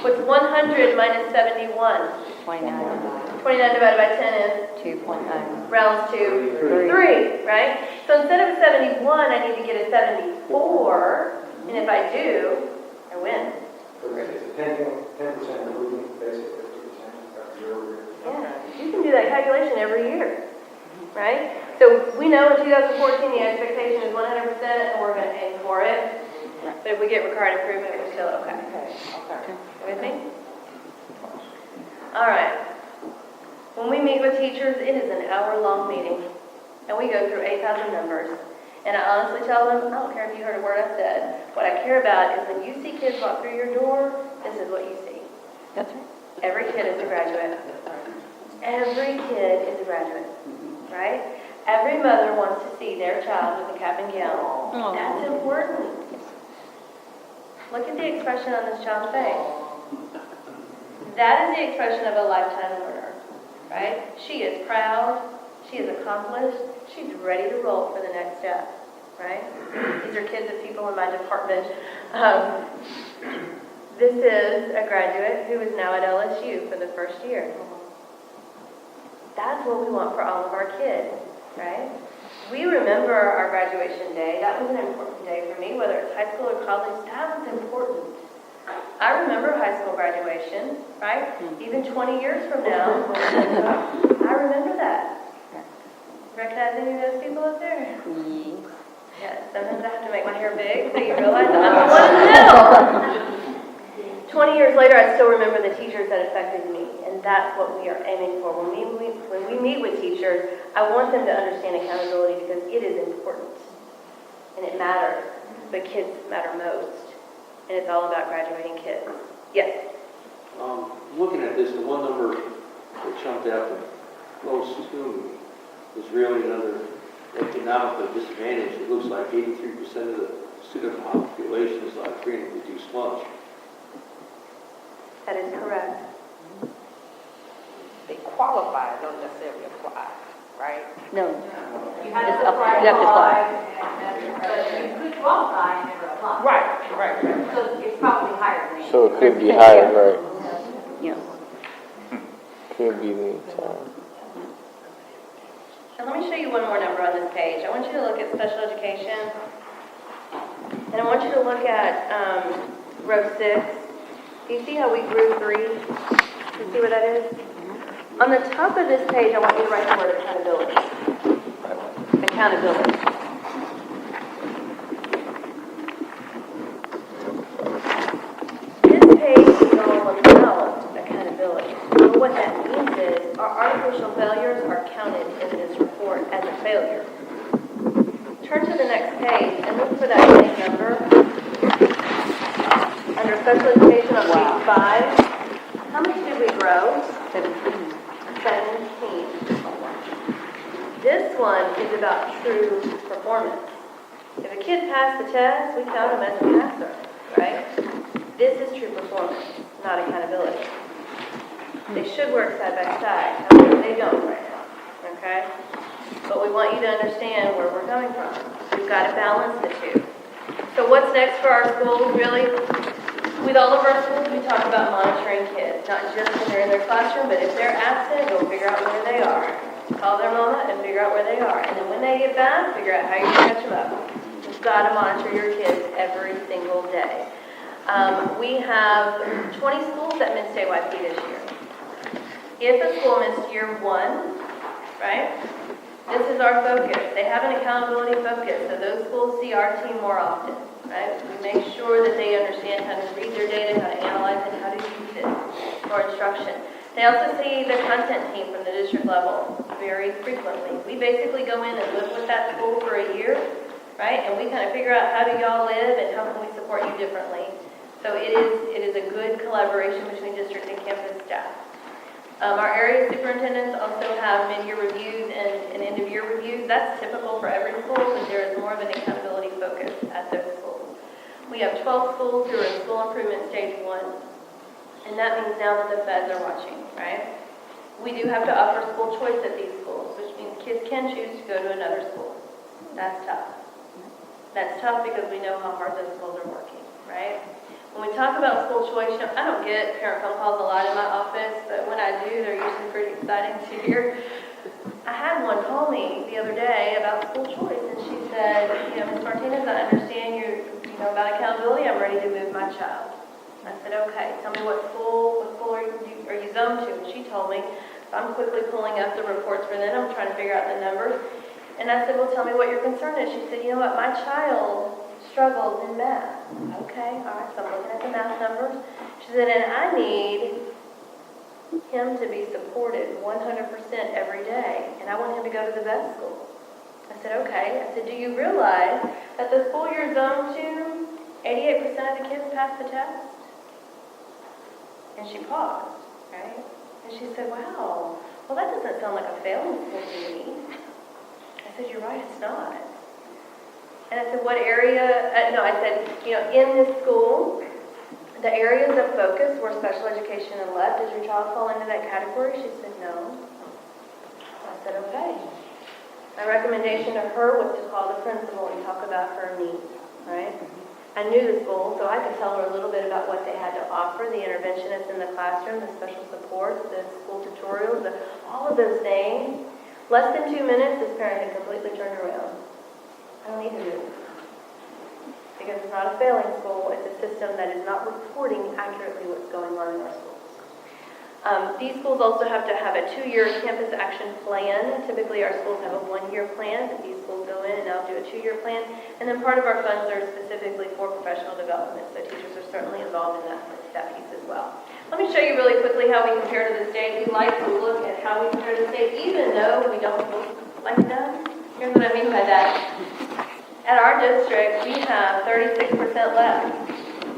What's 100 minus 71? 29. 29 divided by 10 is? 2.9. Rounds to 3, right? So instead of a 71, I need to get a 74, and if I do, I win. It's a 10% improvement, basically 50% year-over-year. Yeah, you can do that calculation every year, right? So we know in 2014 the expectation is 100%, and we're going to aim for it. But if we get required improvement, we're still okay. You with me? All right. When we meet with teachers, it is an hour-long meeting, and we go through 8,000 numbers. And I honestly tell them, I don't care if you heard a word I said. What I care about is when you see kids walk through your door, this is what you see. That's right. Every kid is a graduate. Every kid is a graduate, right? Every mother wants to see their child with a cap and gown. Oh. That's important. Look at the expression on this child's face. That is the expression of a lifetime learner, right? She is proud. She is accomplished. She's ready to roll for the next step, right? These are kids of people in my department. This is a graduate who is now at LSU for the first year. That's what we want for all of our kids, right? We remember our graduation day. That was an important day for me, whether it's high school or college. That was important. I remember high school graduation, right? Even 20 years from now, I remember that. Recognize any of those people up there? Yeah, sometimes I have to make my hair big so you realize I'm the one in the middle. 20 years later, I still remember the teachers that affected me, and that's what we are aiming for. When we meet with teachers, I want them to understand accountability because it is important, and it matters, but kids matter most, and it's all about graduating kids. Yes? Looking at this, the one number that jumped out the most to me was really another economical disadvantage. It looks like 83% of the student population is like free and reduced lunch. That is correct. They qualify, don't necessarily apply, right? No. You have It's to up- apply, you have to apply. but you could qualify and never apply. Right. So it's probably higher than that. So it could be higher, right? Yeah. Could be the entire. And let me show you one more number on this page. I want you to look at special education, and I want you to look at row 6. Do you see how we grew 3? Do you see what that is? On the top of this page, I want you to write the word accountability. Accountability. This page is all about accountability. So what that means is our artificial failures are counted in this report as a failure. Turn to the next page and look for that same number. Under special education on page 5, how much did we grow? 17. 17. This one is about true performance. If a kid passed the test, we count them as a passer, right? This is true performance, not accountability. They should work side by side. However, they don't right now, okay? But we want you to understand where we're coming from. We've got to balance the two. So what's next for our schools, really? With all of our schools, we talk about monitoring kids, not just when they're in their classroom, but if they're absent, we'll figure out where they are. Call their mama and figure out where they are. And then when they get back, figure out how you can catch them up. You've got to monitor your kids every single day. We have 20 schools that missed AYP this year. If a school missed year 1, right, this is our focus. They have an accountability focus, so those schools see our team more often, right? We make sure that they understand how to read their data, how to analyze it, how to use it for instruction. They also see the content team from the district level very frequently. We basically go in and live with that school for a year, right? And we kind of figure out how do y'all live and how can we support you differently. So it is a good collaboration between district and campus staff. Our area superintendents also have mid-year reviews and end-of-year reviews. That's typical for every school, but there is more of an accountability focus at those schools. We have 12 schools who are in school improvement stage 1, and that means now that the feds are watching, right? We do have to offer school choice at these schools, which means kids can choose to go to another school. That's tough. That's tough because we know how hard those schools are working, right? When we talk about school choice, I don't get parent phone calls a lot in my office, but when I do, they're usually pretty exciting to hear. I had one call me the other day about school choice, and she said, Ms. Martinez, I understand you about accountability. I'm ready to move my child. I said, okay, tell me what school are you zoned to? And she told me, so I'm quickly pulling up the reports for them. I'm trying to figure out the numbers. And I said, well, tell me what your concern is. She said, you know what, my child struggles in math. Okay, all right, so I'm looking at the math numbers. She said, and I need him to be supported 100% every day, and I want him to go to the best school. I said, okay. I said, do you realize that the school you're zoned to, 88% of the kids pass the test? And she paused, right? And she said, wow, well, that doesn't sound like a failing school to me. I said, you're right, it's not. And I said, what area? No, I said, in this school, the areas of focus were special education and left. Does your child fall into that category? She said, no. I said, okay. My recommendation to her was to call the principal and talk about her needs, right? I knew the school, so I could tell her a little bit about what they had to offer, the interventionists in the classroom, the special supports, the school tutorials, all of those things. Less than 2 minutes, this parent had completely turned around. I don't need to do this. Because it's not a failing school, it's a system that is not reporting accurately what's going on in our schools. These schools also have to have a 2-year campus action plan. Typically our schools have a 1-year plan, but these schools go in and now do a 2-year plan. And then part of our funds are specifically for professional development, so teachers are certainly involved in that piece as well. Let me show you really quickly how we compare to the state. We like to look at how we compare to the state, even though we don't look like them. Here's what I mean by that. At our district, we have 36% left.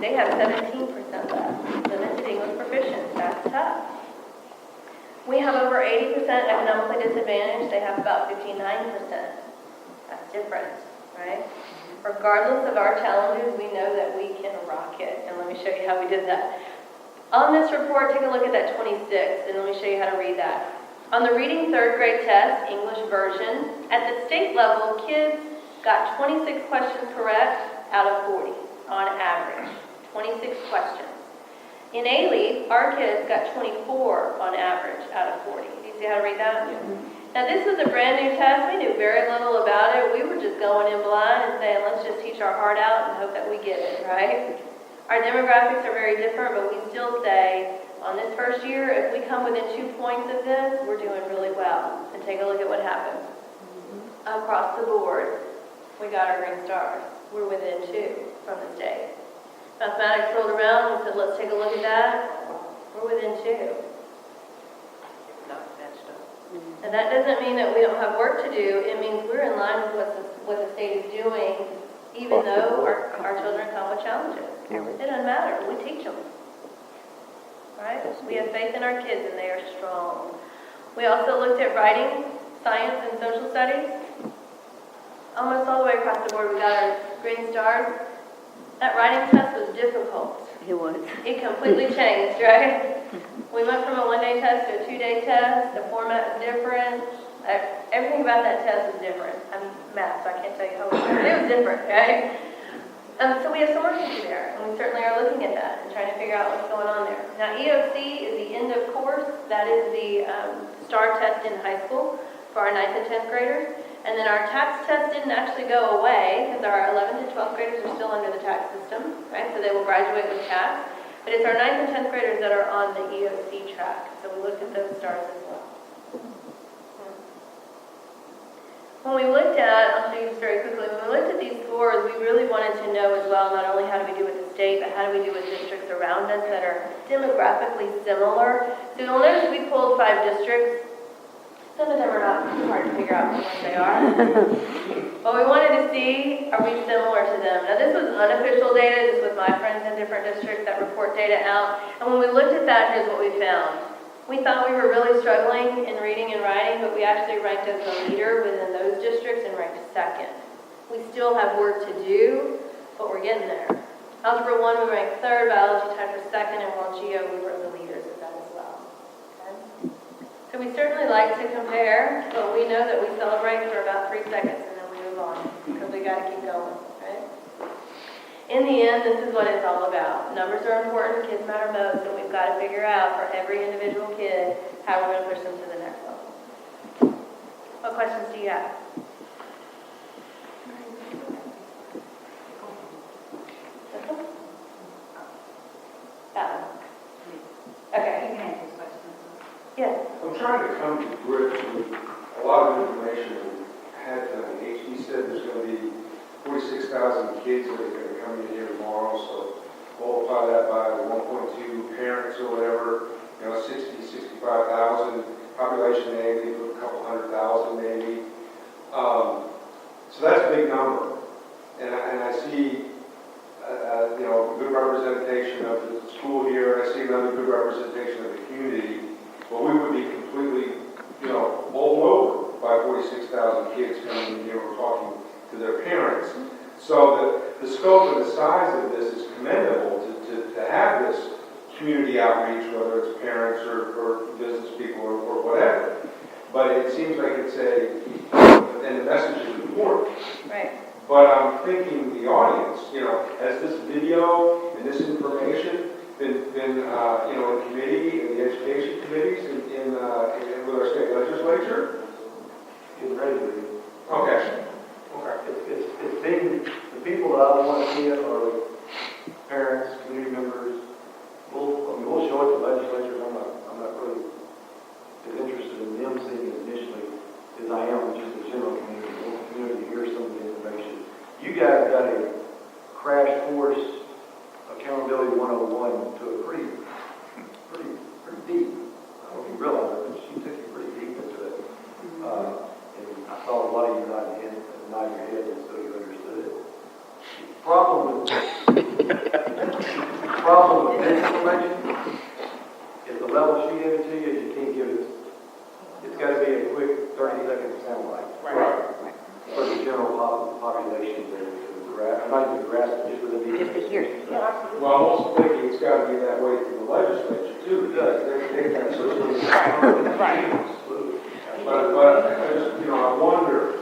They have 17% left. Limited English proficiency, that's tough. We have over 80% economically disadvantaged. They have about 59%. That's different, right? Regardless of our challenges, we know that we can rock it. And let me show you how we did that. On this report, take a look at that 26, and let me show you how to read that. On the reading 3rd grade test, English version, at the state level, kids got 26 questions correct out of 40 on average. 26 questions. In Alief, our kids got 24 on average out of 40. Do you see how to read that? Now this was a brand new test. We knew very little about it. We were just going in blind and saying, let's just teach our heart out and hope that we get it, right? Our demographics are very different, but we still say, on this first year, if we come within 2 points of this, we're doing really well. And take a look at what happened. Across the board, we got our green stars. We're within 2 from the state. Mathematics rolled around, we said, let's take a look at that. We're within 2. And that doesn't mean that we don't have work to do. It means we're in line with what the state is doing, even though our children come with challenges. It doesn't matter. We teach them. Right? We have faith in our kids, and they are strong. We also looked at writing, science, and social studies. Almost all the way across the board, we got our green stars. That writing test was difficult. It was. It completely changed, right? We went from a 1-day test to a 2-day test. The format was different. Everything about that test was different. I'm math, so I can't tell you how it was, but it was different, right? So we have some work to do there, and we certainly are looking at that and trying to figure out what's going on there. Now, EOC is the end of course. That is the STAR test in high school for our 9th and 10th graders. And then our tax test didn't actually go away because our 11th and 12th graders are still under the tax system, right? So they will graduate with tax. But it's our 9th and 10th graders that are on the EOC track. So we looked at those stars as well. When we looked at, I'll show you this very quickly, when we looked at these scores, we really wanted to know as well, not only how do we do with the state, but how do we do with districts around us that are demographically similar. So you'll notice we pulled 5 districts. Some of them are not too hard to figure out what they are. But we wanted to see, are we similar to them? Now this was unofficial data, just with my friends in different districts that report data out. And when we looked at that, here's what we found. We thought we were really struggling in reading and writing, but we actually ranked as the leader within those districts and ranked 2nd. We still have work to do, but we're getting there. Algebra 1, we ranked 3rd, biology tied for 2nd, and World Geo, we were the leaders of that as well. Okay? So we certainly like to compare, but we know that we celebrate for about 3 seconds and then we move on, because we got to keep going, right? In the end, this is what it's all about. Numbers are important, kids matter most, and we've got to figure out for every individual kid how we're going to push them to the next level. What questions do you have? That one. Okay. You can answer these questions. Yes. I'm trying to come to grips with a lot of information we had tonight. HD said there's going to be 46,000 kids that are going to come in here tomorrow, so multiply that by 1.2 parents or whatever, 60, 65,000, population maybe, a couple 100,000 maybe. So that's a big number. And I see, good representation of the school here, and I see another good representation of the community. Well, we would be completely, bowled over by 46,000 kids coming in here or talking to their parents. So the scope and the size of this is commendable to have this community outreach, whether it's parents or business people or whatever. But it seems like it's and the message is important. Right. But I'm thinking the audience, has this video and this information been in committee, in the education committees, with our state legislature? Getting ready to be. Okay. It's big. The people that I want to see it are the parents, community members. We'll show it to legislatures. I'm not really as interested in them seeing it initially as I am with just the general community. I want the community to hear some of the information. You guys got a crash course accountability 101 to a pretty deep. I don't know if you realize it, but she took you pretty deep into it. And I saw a lot of you nod your head, and so you understood it. The problem with this information is the level she gave it to you, you can't give it. It's got to be a quick 30-second soundbite. Right. For the general population there. I'm not even grasping just for the Just to hear. Well, I'm also thinking it's got to be that way for the legislature too. It does. They kind of Right. But I just, I wonder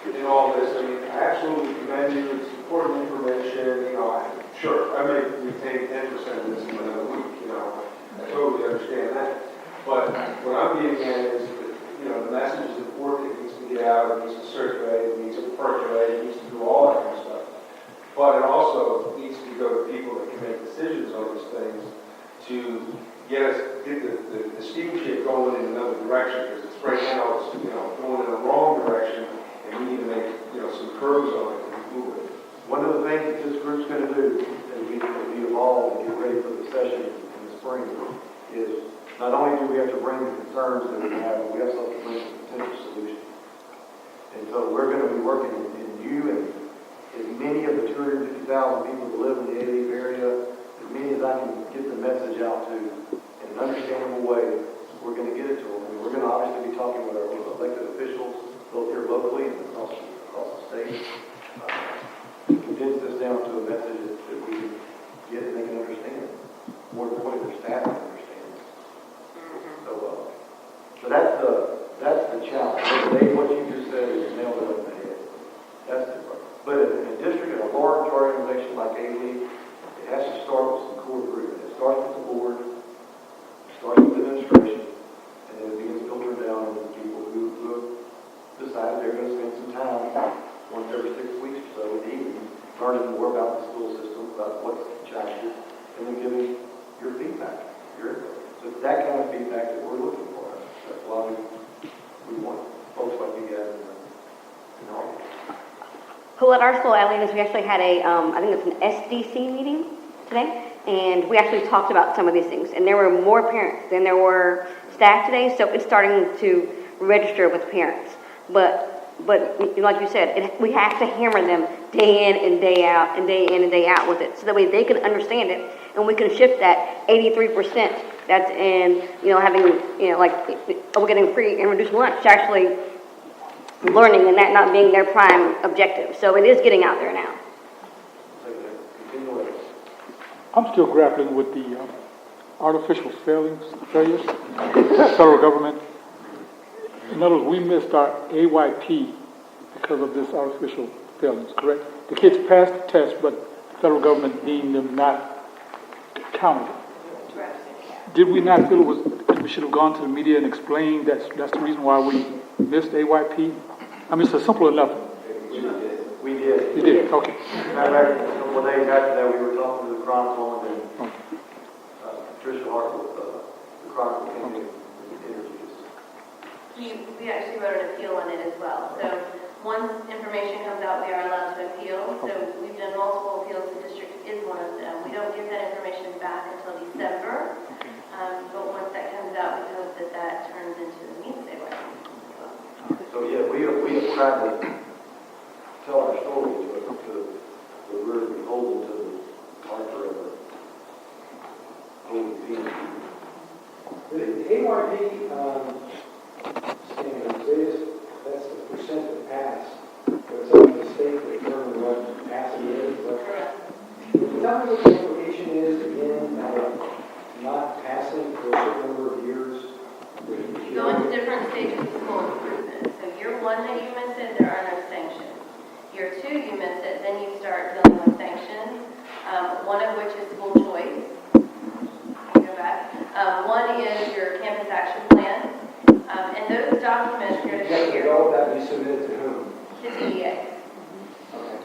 in all this. I mean, I absolutely commend you. It's important information. Sure, I may retain 10% of this in another week. I totally understand that. But what I'm getting at is that, the message is important. It needs to get out. It needs to circulate. It needs to percolate. It needs to do all that kind of stuff. But it also needs to go to people that can make decisions. steam ship going in another direction, because it's right now, it's, going in the wrong direction, and we need to make, some curves on it to move it. One of the things that this group's going to do, as we evolve and get ready for the session in the spring, is not only do we have to bring the concerns that we have, but we also have to bring some potential solutions. And so we're going to be working in you and as many of the 250,000 people that live in the Alief area, as many as I can get the message out to in an understandable way, we're going to get it to them. And we're going to obviously be talking with our elected officials, both here locally and across the state, to condense this down to a message that we can get and they can understand. More importantly, their staff can understand. So that's the challenge. Dave, what you just said is nailed it on the head. That's the part. But in a district, in a large organization like Alief, it has to start with some core group. It starts with the board, it starts with the administration, and then it begins filtering down into the people who decided they're going to spend some time once every 6 weeks or so in the evening, learning more about the school system, about what's the challenges, and then giving your feedback, your input. So it's that kind of feedback that we're looking for. That's why we want folks like you guys in the audience. Well, at our school, Alief, we actually had I think it's an SDC meeting today, and we actually talked about some of these things. And there were more parents than there were staff today, so it's starting to register with parents. But like you said, we have to hammer them day in and day out and day in and day out with it, so that way they can understand it, and we can shift that 83% that's in, having, we're getting free and reduced lunch, to actually learning and that not being their prime objective. So it is getting out there now. I'm still grappling with the artificial failures of the federal government. In other words, we missed our AYP because of this artificial failings, correct? The kids passed the test, but the federal government deemed them not counted. Did we not feel we should have gone to the media and explained that's the reason why we missed AYP? I mean, it's simple enough. We did. You did? Okay. Matter of fact, a couple of days after that, we were talking to the Chronicle, and then Patricia Hart with the Chronicle came in and interviewed us. We actually wrote an appeal on it as well. So once information comes out, we are allowed to appeal. So we've done multiple appeals. The district is one of them. We don't give that information back until December. But once that comes out, we hope that turns into the means they want. So yeah, we have tried to tell our story to we're beholden to the author of the holy being. The AYP standards, that's the percent that pass, but it's up to the state to determine what passing is. Can you tell me what the implication is, again, not passing for a certain number of years? You go into different stages of school improvement. So year one that you miss it, there are no sanctions. Year two, you miss it, then you start dealing with sanctions, one of which is school choice. You go back. One is your campus action plan. And those documents you're going to get all that you submitted to whom? To TEA. Okay.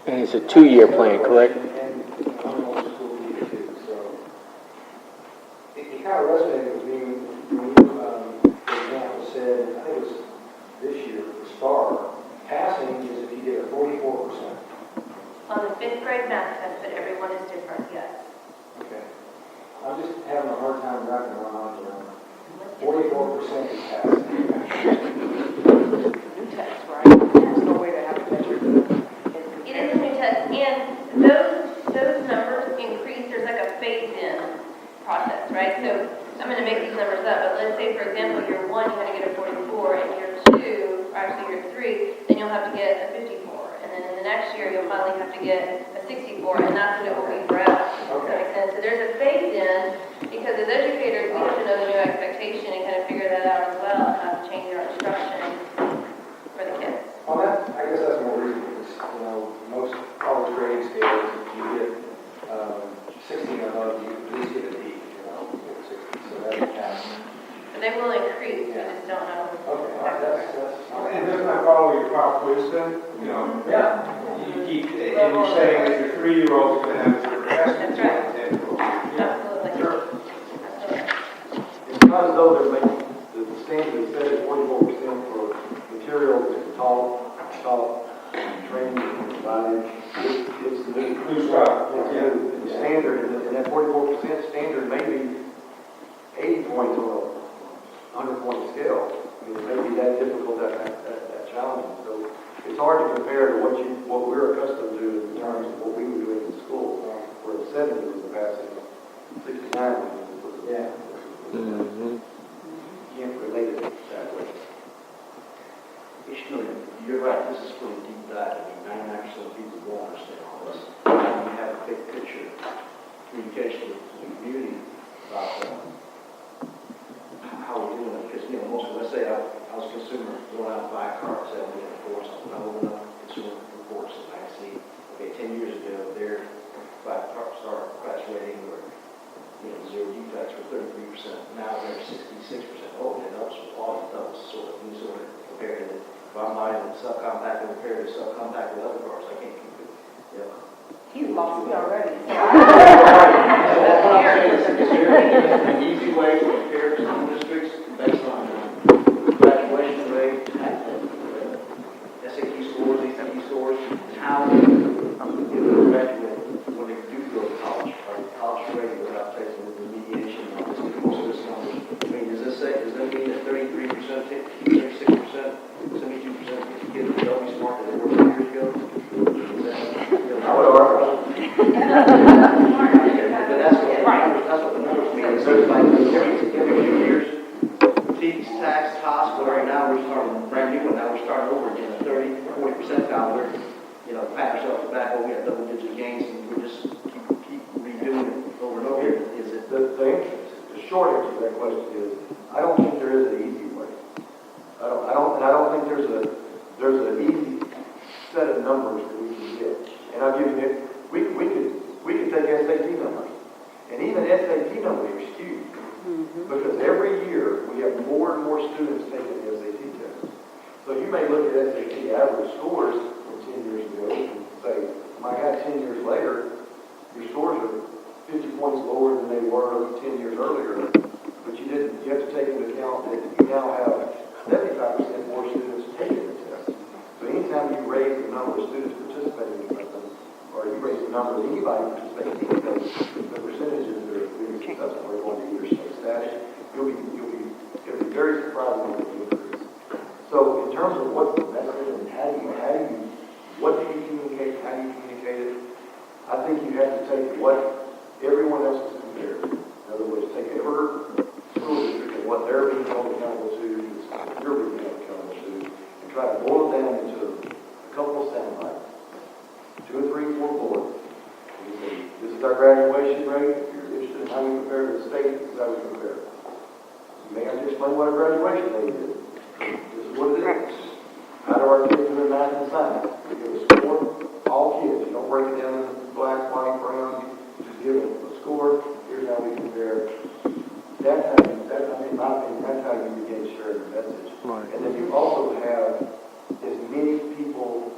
And it's a 2-year plan, correct? And almost school year too, so it kind of resonated with me when you, for example, said, I think it was this year, for STAR, passing is if you get a 44%. On the 5th grade math test, but everyone is different, yes. Okay. I'm just having a hard time wrapping around 44% is passing. New test, right? There's no way to have a measure. It is a new test, and those numbers increase. There's like a phased-in process, right? So I'm going to make these numbers up, but let's say, for example, year one, you had to get a 44, and year two, or actually year three, then you'll have to get a 54, and then in the next year, you'll finally have to get a 64, and that's what it will be forever. Does that make sense? So there's a phase-in, because as educators, we have to know the new expectation and kind of figure that out as well, and how to change our instruction for the kids. Well, I guess that's more reasonable. Most college grading scales, if you get 16 or above, you at least get a D, you get a 60, so that's a pass. But they will increase, we just don't know. Okay, that's And doesn't that follow your pop quiz then? Yeah. You keep, and you're saying that your 3-year-old's going to have a different test. That's right. Absolutely. Sure. not as though they're making, the standard is set at 44% for materials that taught, training, and provided. It's the new. The standard, and that 44% standard may be 80 points on a 100-point scale. I mean, it may be that difficult, that challenging. So it's hard to compare to what we're accustomed to in terms of what we were doing in school, where 70 was the passing, 69 was the. Yeah. Can't relate it that way. You're right, this is pretty deep dive. I mean, 99% of people won't understand all this. You have a big picture communication with the community about how we're doing it. Because, you know, most of us say, I was a consumer going out to buy a car, say, I'm looking for something. I open up consumer reports and I see, okay, 10 years ago, their 5-star crash rating or, you know, zero defects were 33%. Now they're 66%. Oh, it helps with all of those sort of, you sort of compared to, if I'm buying a subcompact and compared to subcompact with other cars, I can't keep it, you know. He's lost me already. An easy way to compare school districts based on graduation rate, SAT scores, ACT scores, how people graduate when they do go to college, or college rating without taking the remediation of this, most of this numbers. I mean, does that mean that 33%, 36%, 72% kids don't be smart that they were 2 years ago? I would argue. But that's what the numbers mean. So it's like every few years, fees, tax, costs, whatever. Now we're starting brand new one. Now we're starting over again at 30, 40% down. We're, you know, pat ourselves back. Oh, we have double-digit gains, and we just keep redoing it over and over. Is it The short answer to that question is, I don't think there is an easy way. I don't think there's an easy set of numbers that we can get. And I'll give you it. We could take SAT numbers, and even SAT numbers are skewed because every year we have more and more students taking the SAT test. So you may look at SAT average scores from 10 years ago and say, my God, 10 years later, your scores are 50 points lower than they were 10 years earlier. But you have to take into account that you now have 75% more students taking the test. So anytime you raise the number of students participating in something, or you raise the number of anybody participating in anything, the percentages that are being successful are going to either stay static. It'll be very surprising when it increases. So in terms of what's the method and what do you communicate, how do you communicate it, I think you have to take what everyone else is compared to. In other words, take every school district and what they're being held accountable to, you're being held accountable to, and try to boil it down into a couple of sound bites. 2 or 3, 4 bullets. This is our graduation rate. If you're interested in how we compare to the state, this is how we compare. You may have to explain what a graduation rate is. This is what it is. How do our kids do in math and science? We give a score, all kids. You don't break it down into black, white, brown. You just give them a score. Here's how we compare. In my opinion, that's how you begin sharing the message. Right. And then you also have as many people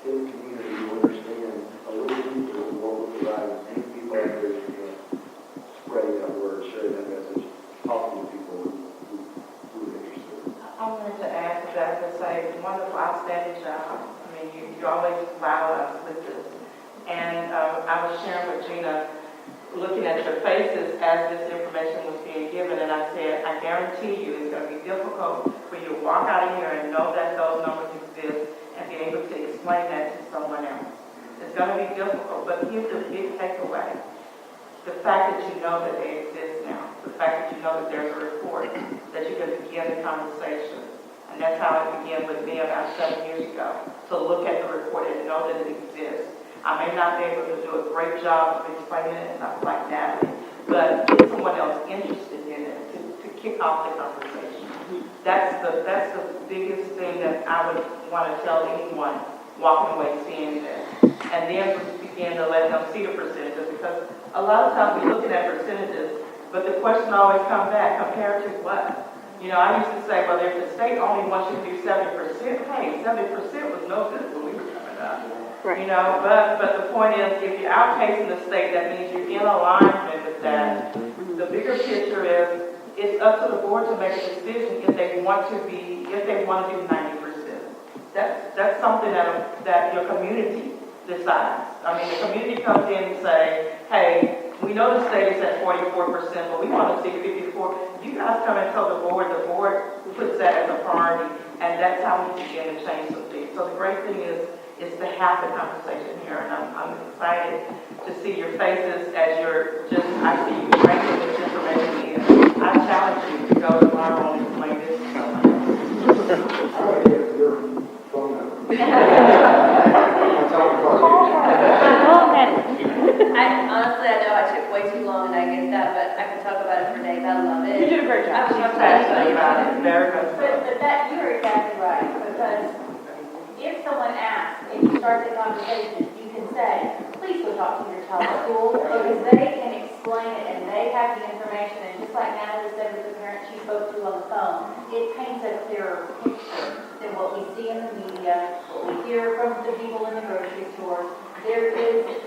in the community who understand a little deeper what we're providing. Many people out there who can spreading that word, sharing that message, talking to people who are interested. I wanted to add to that to say, wonderful, outstanding job. I mean, you always wow us with this. And I was sharing with Gina, looking at your faces as this information was being given, and I said, I guarantee you it's going to be difficult for you to walk out of here and know that those numbers exist and be able to explain that to someone else. It's going to be difficult, but here's the big takeaway. The fact that you know that they exist now, the fact that you know that there's a report, that you can begin the conversation. And that's how it began with me about 7 years ago, to look at the report and know that it exists. I may not be able to do a great job of explaining it, not like Natalie, but get someone else interested in it to kick off the conversation. That's the biggest thing that I would want to tell anyone walking away seeing this. And then begin to let them see the percentages, because a lot of times we're looking at percentages, but the question always comes back, compared to what? You know, I used to say, well, if the state only wants you to do 70%, hey, 70% was no good when we were coming up. Right. You know, but the point is, if you're outpacing the state, that means you're in alignment with that. The bigger picture is, it's up to the board to make a decision if they want to do 90%. That's something that your community decides. I mean, the community comes in and say, hey, we know the state is at 44%, but we want to see 54. You guys come and tell the board puts that as a priority, and that's how we begin to change some things. So the great thing is to have the conversation here, and I'm excited to see your faces as I see you bringing this information in. I challenge you to go tomorrow and explain this to someone. I'm going to get your phone number. Honestly, I know I took way too long and I get that, but I can talk about it for days. I love it. You did a great job. I was She's talking to anybody passionate about about it. it. Very good. But that, you're exactly right, because if someone asks and you start the conversation, you can say, please go talk to your child at school, because they can explain it and they have the information, and just like Natalie said with the parent she spoke to on the phone, it paints a clearer picture than what we see in the media, what we hear from the people in the grocery stores. There is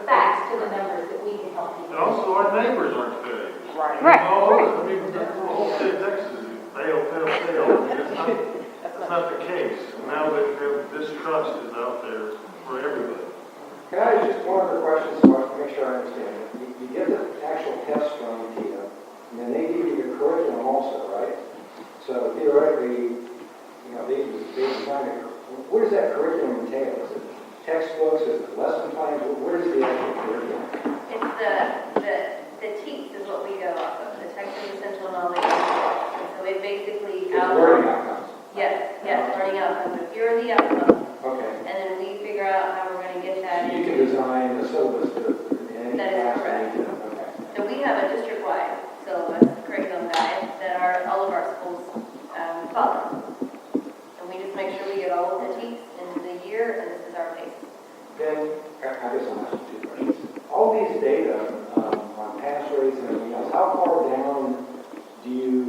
facts to the numbers that we can help people. And also, our neighbors aren't fair. Right. Right. All over, I mean, the whole state of Texas is fail. That's not the case. Now that this trust is out there for everybody. Can I ask just one other question so I can make sure I understand it? You get the actual test from TIA, and then they give you the curriculum also, right? So theoretically, they design it. What does that curriculum entail? Is it textbooks? Is it lesson plans? What is the actual curriculum? It's the TEACS is what we go off of, the Texas Essential Knowledge. And so it basically It's learning outcomes. Yes, learning outcomes. So here are the outcomes. Okay. And then we figure out how we're going to get that. So you can design the syllabus to any That is class correct. you need to. Okay. So we have a district-wide syllabus curriculum guide that all of our schools follow. And we just make sure we get all of the TEACS into the year, and this is our pace. Then, I guess I'll ask you two questions. All these data on pass rates and everything else, how far down do you,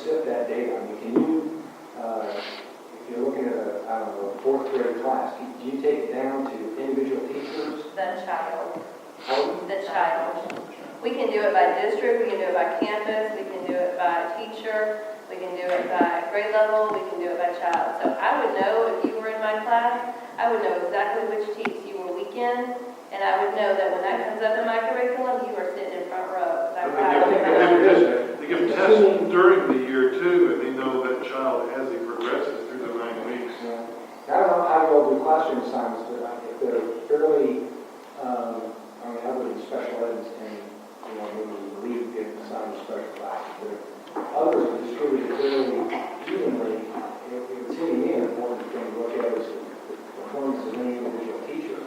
sift that data? I mean, can you, if you're looking at a fourth grade class, do you take it down to individual teachers? The child. How? The child. We can do it by district, we can do it by campus, we can do it by teacher, we can do it by grade level, we can do it by child. So I would know if you were in my class, I would know exactly which TEACS you were weak in, and I would know that when that comes up in my curriculum, you are sitting in front row. They give tests during the year too, and they know that child as he progresses through the 9 weeks. I don't know how you all do classroom assignments, but if they're fairly, I would in special ed and, maybe leave get assigned to special classes. But if others are distributed fairly evenly, it would seem to me an important thing to look at is the performance of any individual teacher.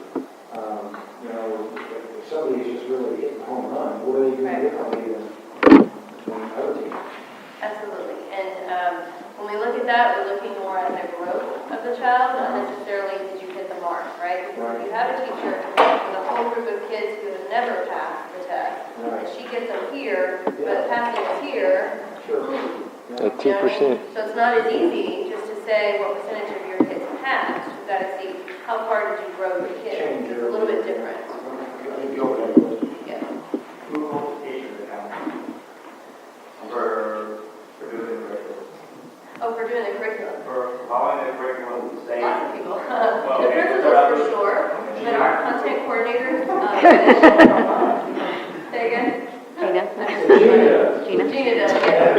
If somebody is just really hitting home run, what are they doing differently than other teachers? Absolutely. And when we look at that, we're looking more at the growth of the child, not necessarily did you hit the mark, right? Because if you have a teacher with a whole group of kids who have never passed the test, and she gets them here, but passing is here. Sure. At 2%. So it's not as easy just to say what percentage of your kids passed. You've got to see how far did you grow your kids. It's a little bit different. Yeah. Who holds teachers accountable for doing the curriculum? Oh, for doing the curriculum. For following the curriculum, say. Lots of people. The principals for sure, but our content coordinators. Say again? Gina. Gina does, yeah.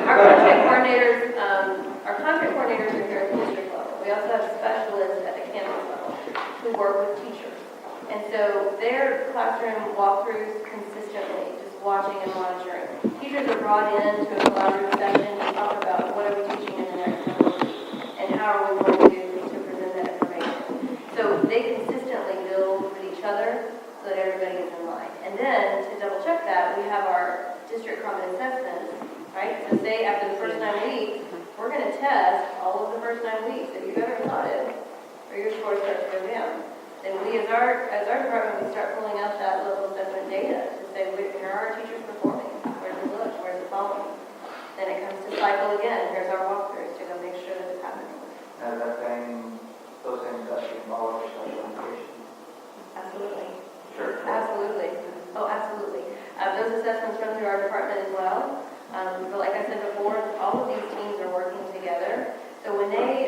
Our content coordinators are here at the district level. We also have specialists at the campus level who work with teachers. And so their classroom walkthroughs consistently, just watching and monitoring. Teachers are brought in to a collaborative session to talk about what are we teaching in the next couple of weeks and how are we going to present that information. So they consistently build with each other so that everybody is in line. And then to double check that, we have our district common assessments, right? So say after the first 9 weeks, we're going to test all of the first 9 weeks that you've ever plotted, or your scores start to go down. Then we, as our department, we start pulling out that level assessment data to say, here are our teachers performing? Where's the look? Where's the following? Then it comes to cycle again. Here's our walkthroughs to go make sure that it's happening. And those things that should involve special education. Absolutely. Sure. Absolutely. Oh, absolutely. assessments run through our department as well. But like I said before, all of these teams are working together. So when they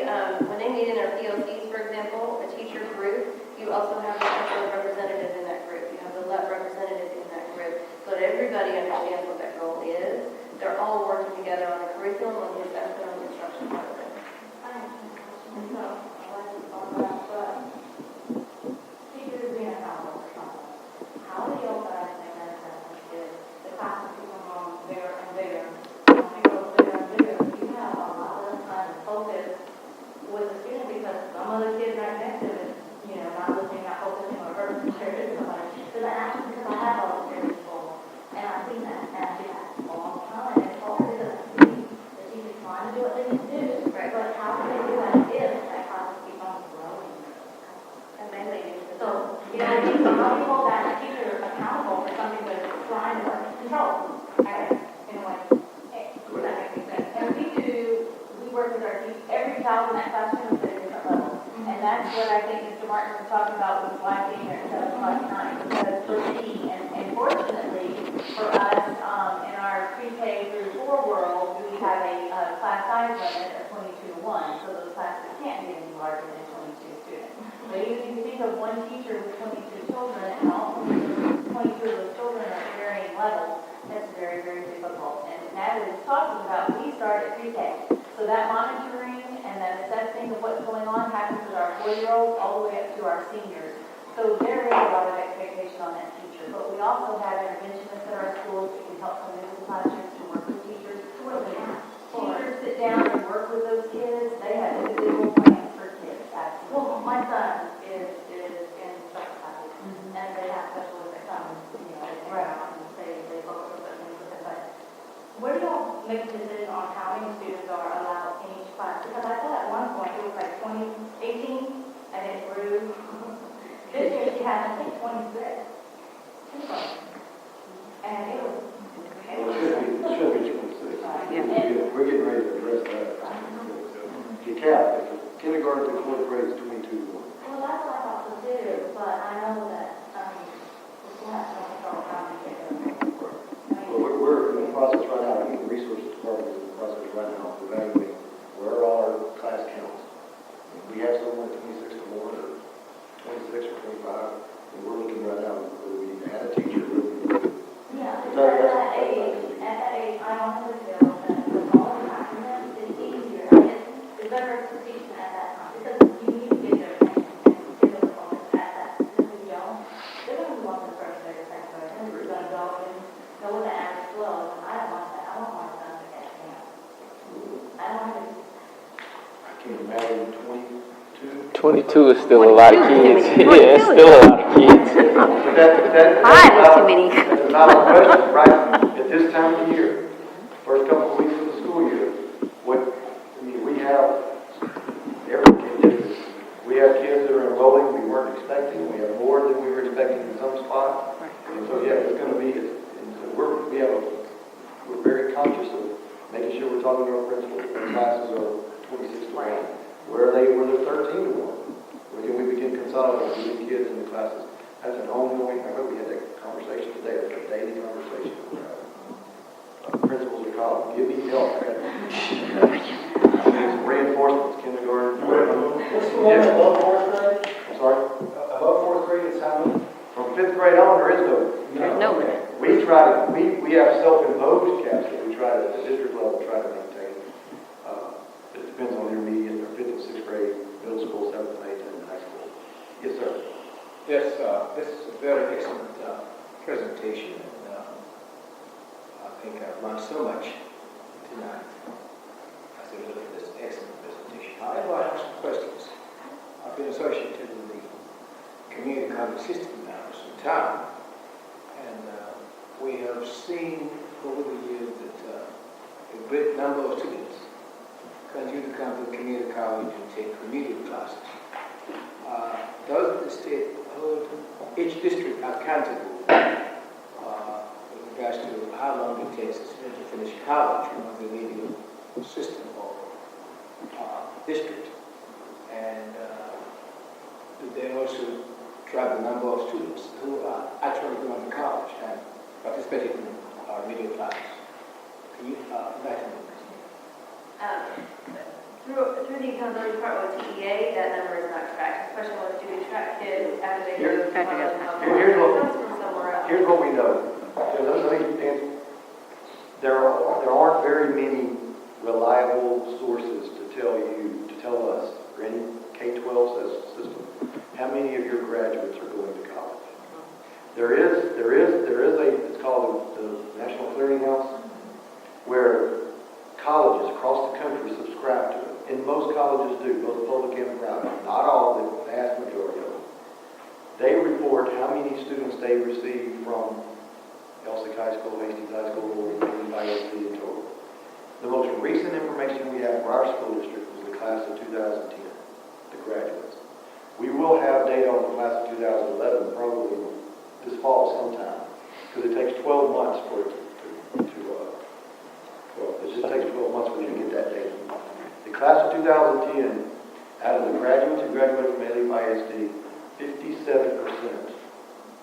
meet in their POCs, for example, a teacher group, you also have the special representative in that group. You have the LEP representative in that group. So that everybody understands what that goal is. They're all working together on the curriculum, on the assessment, on the instruction part of it. Teachers being accountable for something. How do you guys make that assessment if the classes keep going on there and there? When it goes there and there, you have a lot less time to focus with the student because some other kids right next to it, you know, not listening, not focusing, or hurting their somebody. So that happens because I have all the parents full. And I've seen that, and I do that all the time. And it's hard because the teachers trying to do what they need to do. Right. But how can they do that if that class keeps on growing? And mainly, So, you know, I think so how do you hold that teacher accountable for something that is trying to control? I guess, in a way. Does that make sense? And we work with our teachers, every child in that classroom is at a different level. And that's what I think Mr. Martin was talking about with why being there at 7 o'clock at night. Because for me, and fortunately for us, in our pre-K through 4 world, we have a class size limit of 22 to 1. So those classes can't be any larger than 22 students. But even if you think of one teacher with 22 children, and all 22 of those children are at varying levels, that's very, very difficult. And Natalie was talking about, we start at pre-K. So that monitoring and that assessing of what's going on happens with our 4-year-olds all the way up to our seniors. So there is a lot of expectation on that teacher. But we also have interventionists at our schools that can help come into the classrooms to work with teachers. Teachers sit down and work with those kids. They have individual plans for kids. Absolutely. Well, my son is in special classes, and they have specialists that come, you know, they focus on certain things with them. But where do y'all make the decision on how many students are allowed in each class? Because I thought at one point it was like 18, and it grew. This year she had, I think, 26. And it was. Well, it should be 26. We're getting ready to address that. You can't, kindergarten through 4th grade is 22 to 1. Well, that's what I thought so too, but I know that, we still have to control how many kids are in the course. Well, we're in the process right now, the Human Resources Department is in the process right now of evaluating where are our class counts. If we have someone at 26 or more, or 26 or 25, and we're looking right now, whether we need to add a teacher, or Yeah, because at that age, I honestly feel that with all the acronyms, it's easier. It's better to teach them at that time because you need to get their attention and get them focused at that. If we don't, they're going to move on to the first grade or second grade, and we're going to go and go with the average flow. And I don't want that. I don't want to done at that camp. I don't want to. I can't imagine 22. 22 is still a lot of kids. Yeah, it's still a lot of kids. That's too many. That's not a question, right? At this time of the year, first couple of weeks of the school year, we have every kid. We have kids that are enrolling we weren't expecting. We have more than we were expecting in some spots. And so, yeah, it's going to be, we're very conscious of making sure we're talking to our principals. Their classes are 26 to 1. Where they're 13 to 1. We begin consolidating the kids in the classes. That's an ongoing, I remember we had that conversation today, it's a daily conversation. Principals are calling, give me help. Some reinforcements, kindergarten. What's the one above 4th grade? I'm sorry? Above 4th grade is how many? From 5th grade on, there is no. We have self-imposed caps that we try to, at the district level, try to maintain. It depends on your median, or 5th and 6th grade, middle school, 7th and 8th, and high school. Yes, sir. Yes, this is a very excellent presentation, and I think I've learned so much tonight as I look at this excellent presentation. However, I have some questions. I've been associated with the community college system now for some time, and we have seen over the years that a great number of students continue to come to community college and take community classes. Does the state hold each district accountable with regards to how long it takes a student to finish college in the remedial system or district? And do they also track the number of students who are actually going to college and participating in any advice? Can you, Natalie? Through the accountability department with TEA, that number is not tracked, especially when students track kids after they go to college. Here's what we know. There aren't very many reliable sources to tell us, or any K-12 system, how many of your graduates are going to college. There is it's called the National Clearinghouse, where colleges across the country subscribe to it. And most colleges do, both public and private. Not all, the vast majority of them. They report how many students they receive from Elsick High School, Hastings High School, or Alief ISD in total. The most recent information we have for our school district was the class of 2010, the graduates. We will have data on the class of 2011 probably this fall sometime, because it takes 12 months for it it just takes 12 months for you to get that data. The class of 2010, out of the graduates who graduated from Alief ISD, 57%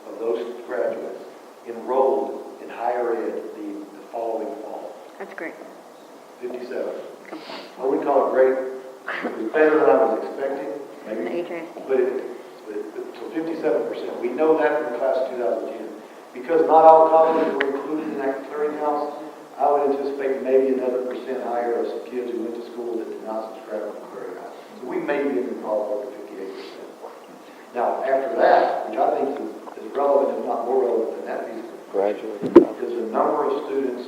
of those graduates enrolled in higher ed the following fall. That's great. 57. I wouldn't call it great. It was better than I was expecting, maybe. So 57%. We know that from the class of 2010. Because not all colleges were included in that clearinghouse, I would anticipate maybe another % higher of some kids who went to school that did not subscribe to the clearinghouse. So we may be in the ballpark of 58%. Now, after that, which I think is relevant, if not more relevant than that piece, is the number of students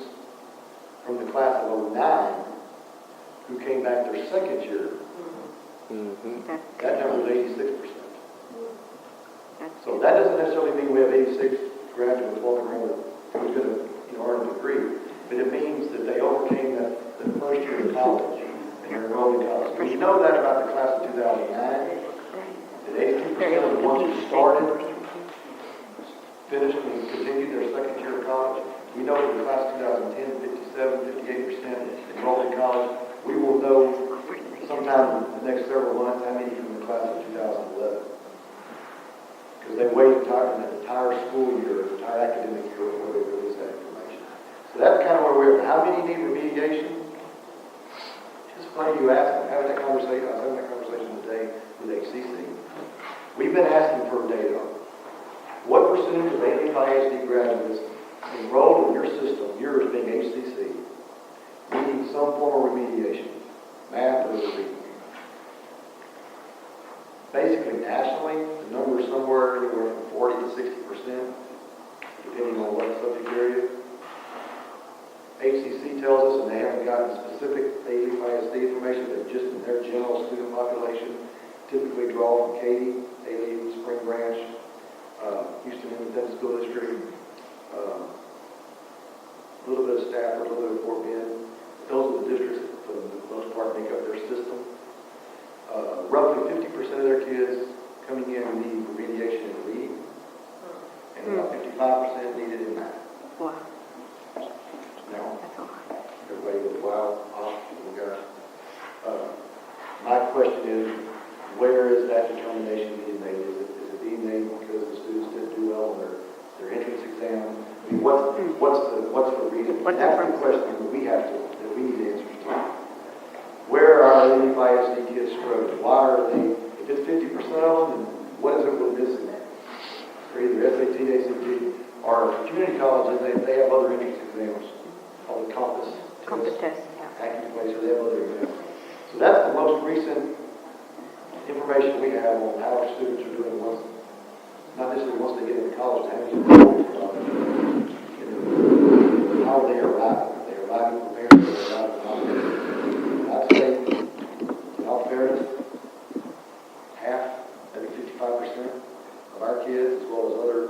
from the class of 09 who came back their second year. That number is 86%. So that doesn't necessarily mean we have 86 graduates walking around who's going to earn a degree, but it means that they overcame the first year of college and are enrolled in college. We know that about the class of 2009, that 82% of the ones who started finished and continued their second year of college. We know that the class of 2010, 57, 58% enrolled in college. We will know sometime in the next several months how many from the class of 2011. Because they wait an entire school year, entire academic year before they release that information. So that's kind of where we're at. How many need remediation? Just funny you ask. I was having that conversation today with HCC. We've been asking for data. What percentage of Alief ISD graduates enrolled in your system, yours being HCC, need some form of remediation, math or reading? Basically, nationally, the number is somewhere anywhere from 40 to 60%, depending on what subject area. HCC tells us, and they haven't gotten specific Alief ISD information, but just in their general student population, typically draw from Katy, Alief, Spring Branch, Houston Independent School District, a little bit of Stafford, a little bit of Fort Bend. Those are the districts that, for the most part, make up their system. Roughly 50% of their kids coming in need remediation in reading, and about 55% needed in math. Wow. Now, everybody goes, wow, oh my gosh. My question is, where is that determination being made? Is it being made because the students didn't do well on their entrance exam? I mean, what's the reason? That's the question that we need answers to. Where are Alief ISD kids struggling? Why are they, if it's 50% of them, then what is it we're missing? For either SAT, ACT, or community colleges, they have other entrance exams called the Compass test. Active place, so they have other exams. So that's the most recent information we have on how our students are doing once, not necessarily once they get into college, how are they arriving? Are they arriving prepared? Are they arriving confident? I'd say, in all fairness, half, maybe 55% of our kids, as well as other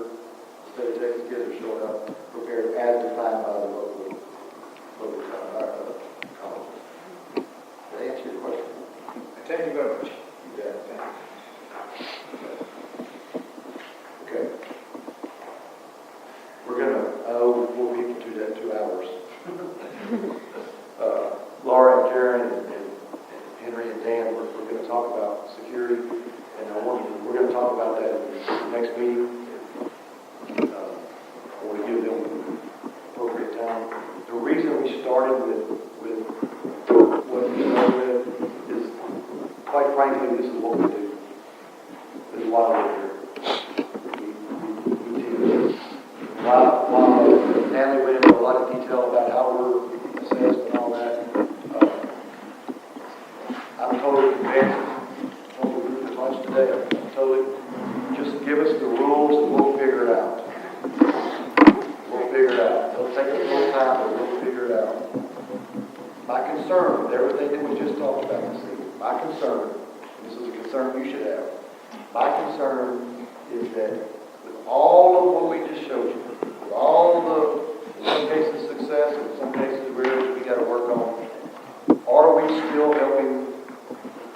state of Texas kids, are showing up prepared as defined by the local colleges. Did I answer your question? Thank you very much. You bet. Okay. We're going to owe 4 people 2 hours. Laura and Karen and Henry and Dan, we're going to talk about security, and we're going to talk about that in the next meeting. When we give them appropriate time. started with what you started with is, quite frankly, this is what we do. This is why we're here. We teach. While Natalie went into a lot of detail about how we're assessed and all that, I'm totally convinced, told the group as much today, I'm totally, just give us the rules and we'll figure it out. We'll figure it out. It'll take us a little time, but we'll figure it out. My concern with everything that we just talked about this evening, my concern, and this is a concern you should have, my concern is that with all of what we just showed you, with all the, in some cases, success, and in some cases, areas we got to work on, are we still helping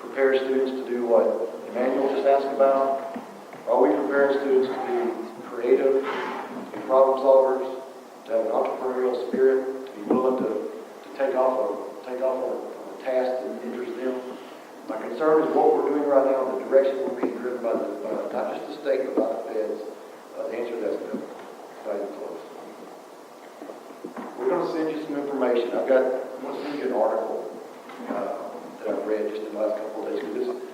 prepare students to do what Emmanuel just asked about? Are we preparing students to be creative, to be problem solvers, to have an entrepreneurial spirit, to be willing to take off on a task that interests them? My concern is what we're doing right now, the direction we're being driven by not just the state, but by the feds. The answer to that's no. It's not even close. We're going to send you some information. I'm going to send you an article that I've read just in the last couple of days.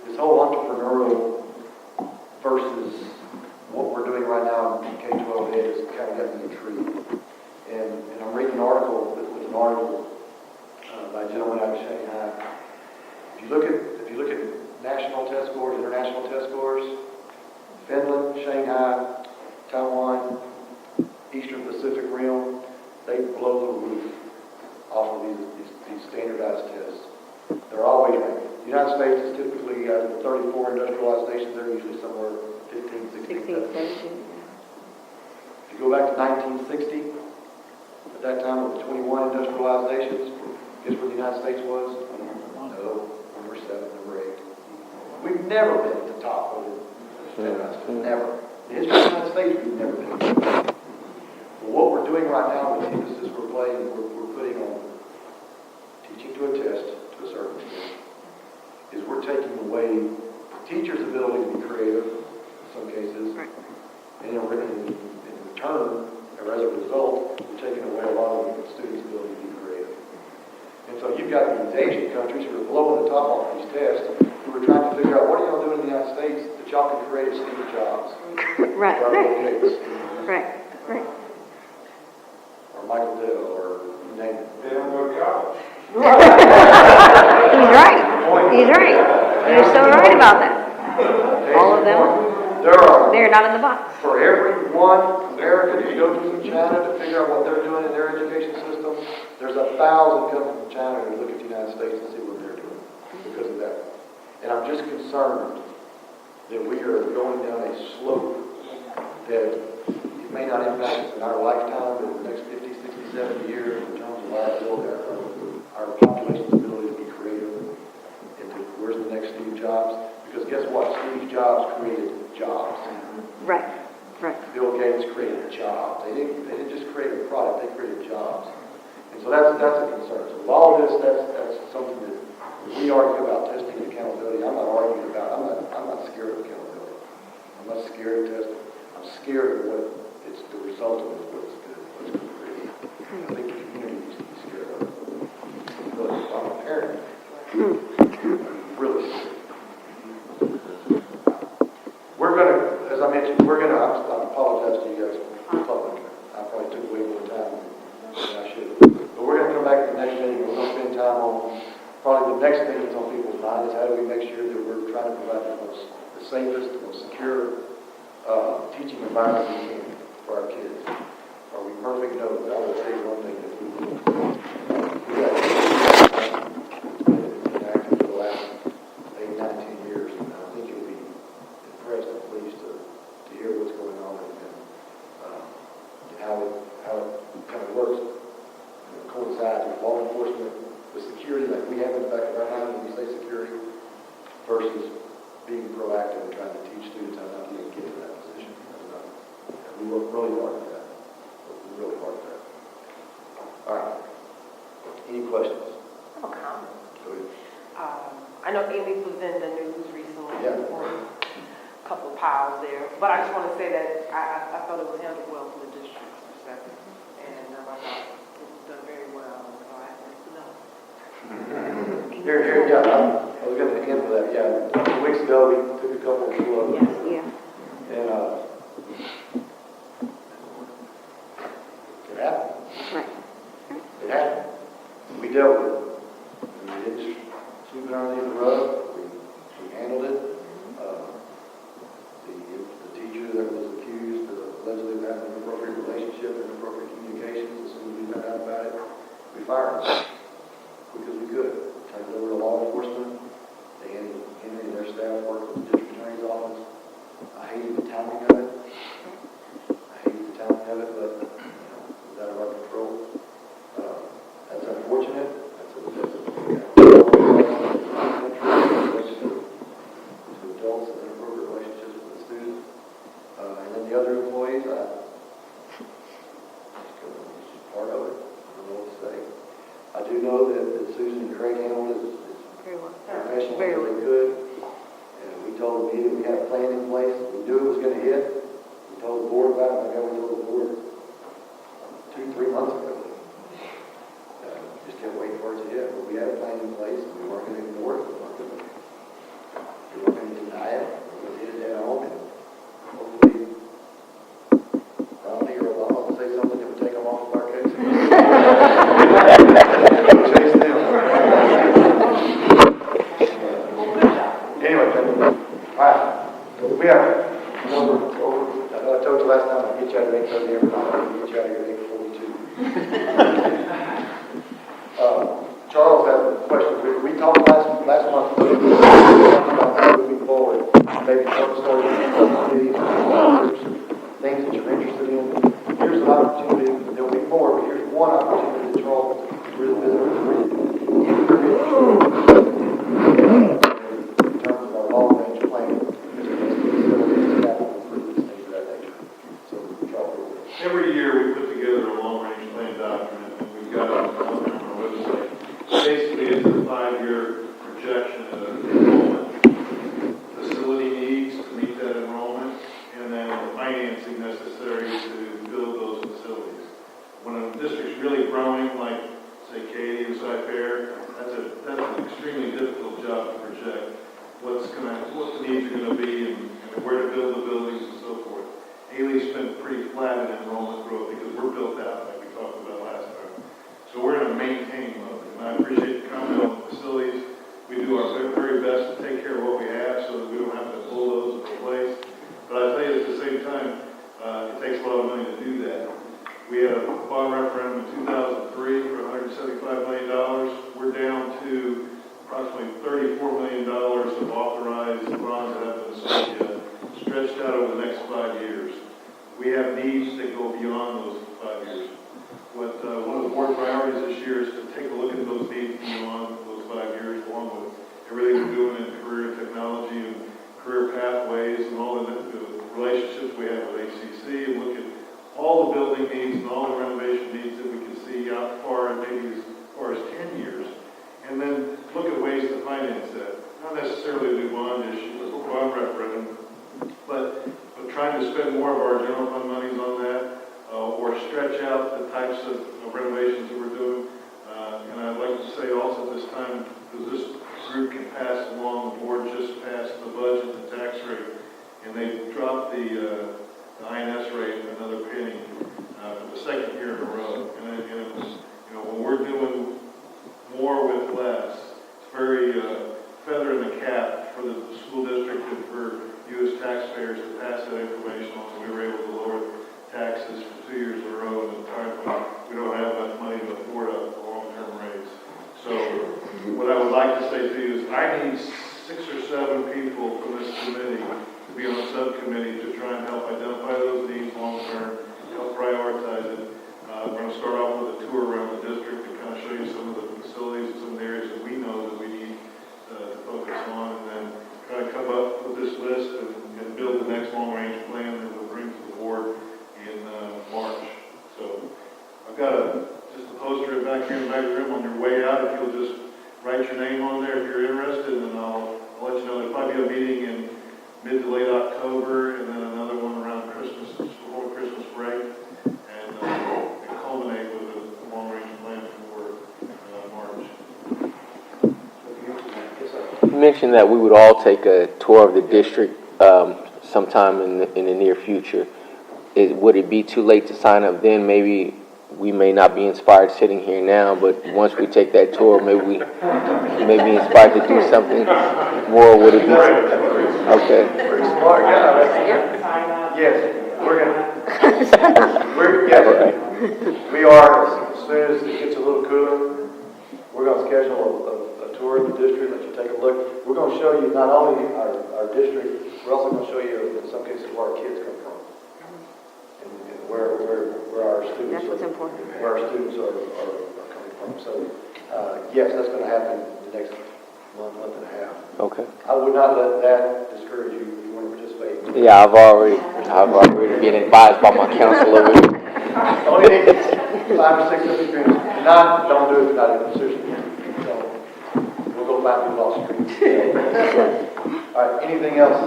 This whole entrepreneurial versus what we're doing right now in K-12 ed is kind of got me intrigued. And I'm reading an article with an article by a gentleman out of Shanghai. If you look at national test scores, international test scores, Finland, Shanghai, Taiwan, Eastern Pacific Rim, they blow the roof off of these standardized tests. They're always ranked. The United States is typically out of the 34 industrialized nations, they're usually somewhere 15, 16, 17. If you go back to 1960, at that time with 21 industrialized nations, guess where the United States was? No, number 7, number 8. We've never been at the top of the standardized tests. Never. In the history of the United States, we've never been. Well, what we're doing right now with the emphasis we're putting on teaching to a test to a certain extent, is we're taking away the teacher's ability to be creative in some cases, and in return, or as a result, we're taking away a lot of the students' ability to be creative. And so you've got these Asian countries who are blowing the top off these tests, who are trying to figure out, what are y'all doing in the United States that y'all can create Steve Jobs? Right. Or Bill Gates. Right. Or Michael Dell, or you name it. They don't go to college. He's right. You're so right about that. All of them, they're not in the box. For every one American who goes to China to figure out what they're doing in their education system, there's 1,000 coming from China who look at the United States and see what they're doing because of that. And I'm just concerned that we are going down a slope that it may not impact us in our lifetime, but in the next 50, 60, 70 years in terms of our population's ability to be creative and to where's the next Steve Jobs? Because guess what? Steve Jobs created jobs. Right. Bill Gates created jobs. They didn't just create a product, they created jobs. And so that's a concern. So with all this, that's something that we argue about testing and accountability. I'm not arguing about, I'm not scared of accountability. I'm not scared of testing. I'm scared of what it's the result of what's going to create. I think the community needs to be scared of it. Because I'm a parent. I'm really scared. We're going to, as I mentioned, I apologize to you guys in public. I probably took way more time than I should. But we're going to come back to the next meeting. We're going to spend time on, probably the next thing that's on people's mind is how do we make sure that we're trying to provide the safest, the most secure teaching environment we can for our kids. Are we perfect? No, but I will tell you one thing that we got been active for the last 8, 9, 10 years, and I think you'll be impressed and pleased to hear what's going on and how it kind of works and coincides with law enforcement, with security, like we have in the back of our mind when we say security, versus being proactive and trying to teach students how not to even get to that position. We work really hard at that. All right. Any questions? I have a comment. Go ahead. I know Amy was in the news recently. Yeah. For a couple of piles there, but I just want to say that I thought it was handled well from the district's perspective, and I thought it was done very well. So I Here, yeah, I was gonna end with that, yeah. A couple weeks ago, we took a couple of slows. Yeah. And, it happened. Right. It happened. We dealt with it. We didn't sweep it underneath the rug. We handled it. The teacher that was accused allegedly of having an inappropriate relationship and inappropriate communications, as soon as we found out about it, we fired him because we could. Turned it over to law enforcement. They handled Henry and their staff worked with the district attorney's office. I hated the timing of it. But it was out of our control. That's unfortunate. That's to adults and inappropriate relationships with the students. And then the other employees, part of it. I don't know what to say. I do know that Susan and Craig handled it as professionally as they could. And we told the meeting we had a plan in place. We knew it was going to hit. We told the board about it. I got we told the board 2-3 months ago. Just kept waiting for it to hit. But we had a plan in place, and we weren't going to ignore it. We weren't going to deny it. We were going to hit it head on, and hopefully, Romney or Obama will say something that would take them off of our case. Chase them. Anyway, all right. We have a number over. I told you last time I'd get you out of 8:30 every night. I'll get you out of here at 8:42. Charles has a question. We talked last month about moving forward. Maybe start meetings, things that you're interested in. Here's an opportunity. There'll be more, but here's one opportunity that Charles really visited in terms of our long-range plan. Every year we put together a long-range plan document, and we've got it on our website. Basically, it's a 5-year projection of enrollment, facility needs to meet that enrollment, and then the financing necessary to build those facilities. When a district's really growing, like, say, Katy or Cy-Fair, that's an extremely difficult job to project what the needs are going to be and where to build the buildings and so forth. Alief's been pretty flat in enrollment growth because we're built out, like we talked about last time. So we're in a maintain mode. And I appreciate the comment on the facilities. We do our very best to take care of what we have so that we don't have to bulldoze and replace. But I tell you, at the same time, it takes a lot of money to do that. We had a bond referendum in 2003 for $175 million. We're down to approximately $34 million of authorized bonds that haven't been sold yet, stretched out over the next 5 years. We have needs that go beyond those 5 years. One of the board priorities this year is to take a look at those needs beyond those 5 years, along with everything we're doing in career technology and career pathways and all the relationships we have with ACC, and look at all the building needs and all the renovation needs that we can see out far, maybe as far as 10 years. And then look at ways to finance that. Not necessarily a new bond issue, or bond referendum, but trying to spend more of our general fund monies on that, or stretch out the types of renovations that we're doing. And I'd like to say also this time, because this group can pass along, the board just passed the budget, the tax rate, and they dropped the INS rate another penny for the second year in a row. And it was, when we're doing more with less, it's very feather in the cap for the school district and for you as taxpayers to pass that information on. So we were able to lower taxes for 2 years in a row at a time when we don't have enough money to afford a long-term raise. So what I would like to say to you is I need 6 or 7 people from this committee to be on the subcommittee to try and help identify those needs long-term, help prioritize it. We're going to start off with a tour around the district to kind of show you some of the facilities and some of the areas that we know that we need to focus on, and then try to come up with this list and build the next long-range plan that we'll bring to the board in March. So I've got just a poster back here in the back of the room on your way out. If you'll just write your name on there if you're interested, and then I'll let you know. There'll probably be a meeting in mid to late October, and then another one around Christmas, before Christmas break, and culminate with a long-range plan for March. So if you mentioned that we would all take a tour of the district sometime in the near future. Would it be too late to sign up then? Maybe we may not be inspired sitting here now, but once we take that tour, maybe we may be inspired to do something more. Would it be? Okay. Pretty smart guy. Yes, we are, as soon as it gets a little cooler, we're going to schedule a tour of the district, let you take a look. We're going to show you not only our district, we're also going to show you, in some cases, where our kids come from. And where our students That's what's important. Where our students are coming from. So, yes, that's going to happen in the next month and a half. Okay. I would not let that discourage you if you want to participate. Yeah, I've already been advised by my counselor. Only need 5 or 6 of you. Don't do it without a decision. So, we'll go back to Wall Street. All right, anything else?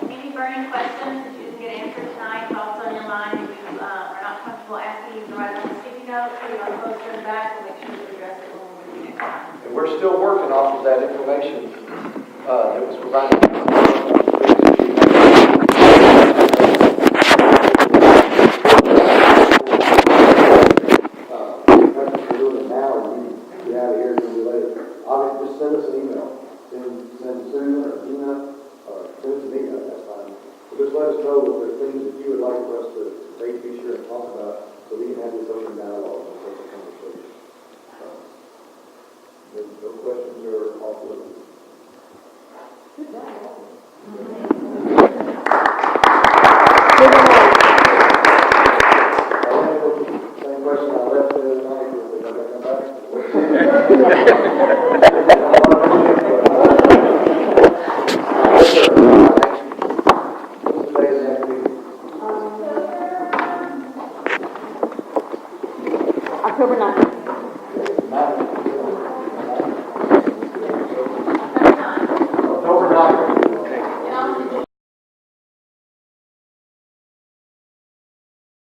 Any burning questions that you didn't get answered tonight, thoughts on your mind, if you are not comfortable asking, you can write on a sticky note, put it on the poster in the back, we'll make sure to address it when we do next time. And we're still working off of that information that was provided. Obviously, just send us an email. Send Susan or Gina or send us an email, that's fine. But just let us know if there's things that you would like for us to be sure and talk about so we can have this open dialogue and open conversation. No questions are off limits. Same question I left the other night, if they're going to come back. October 9th.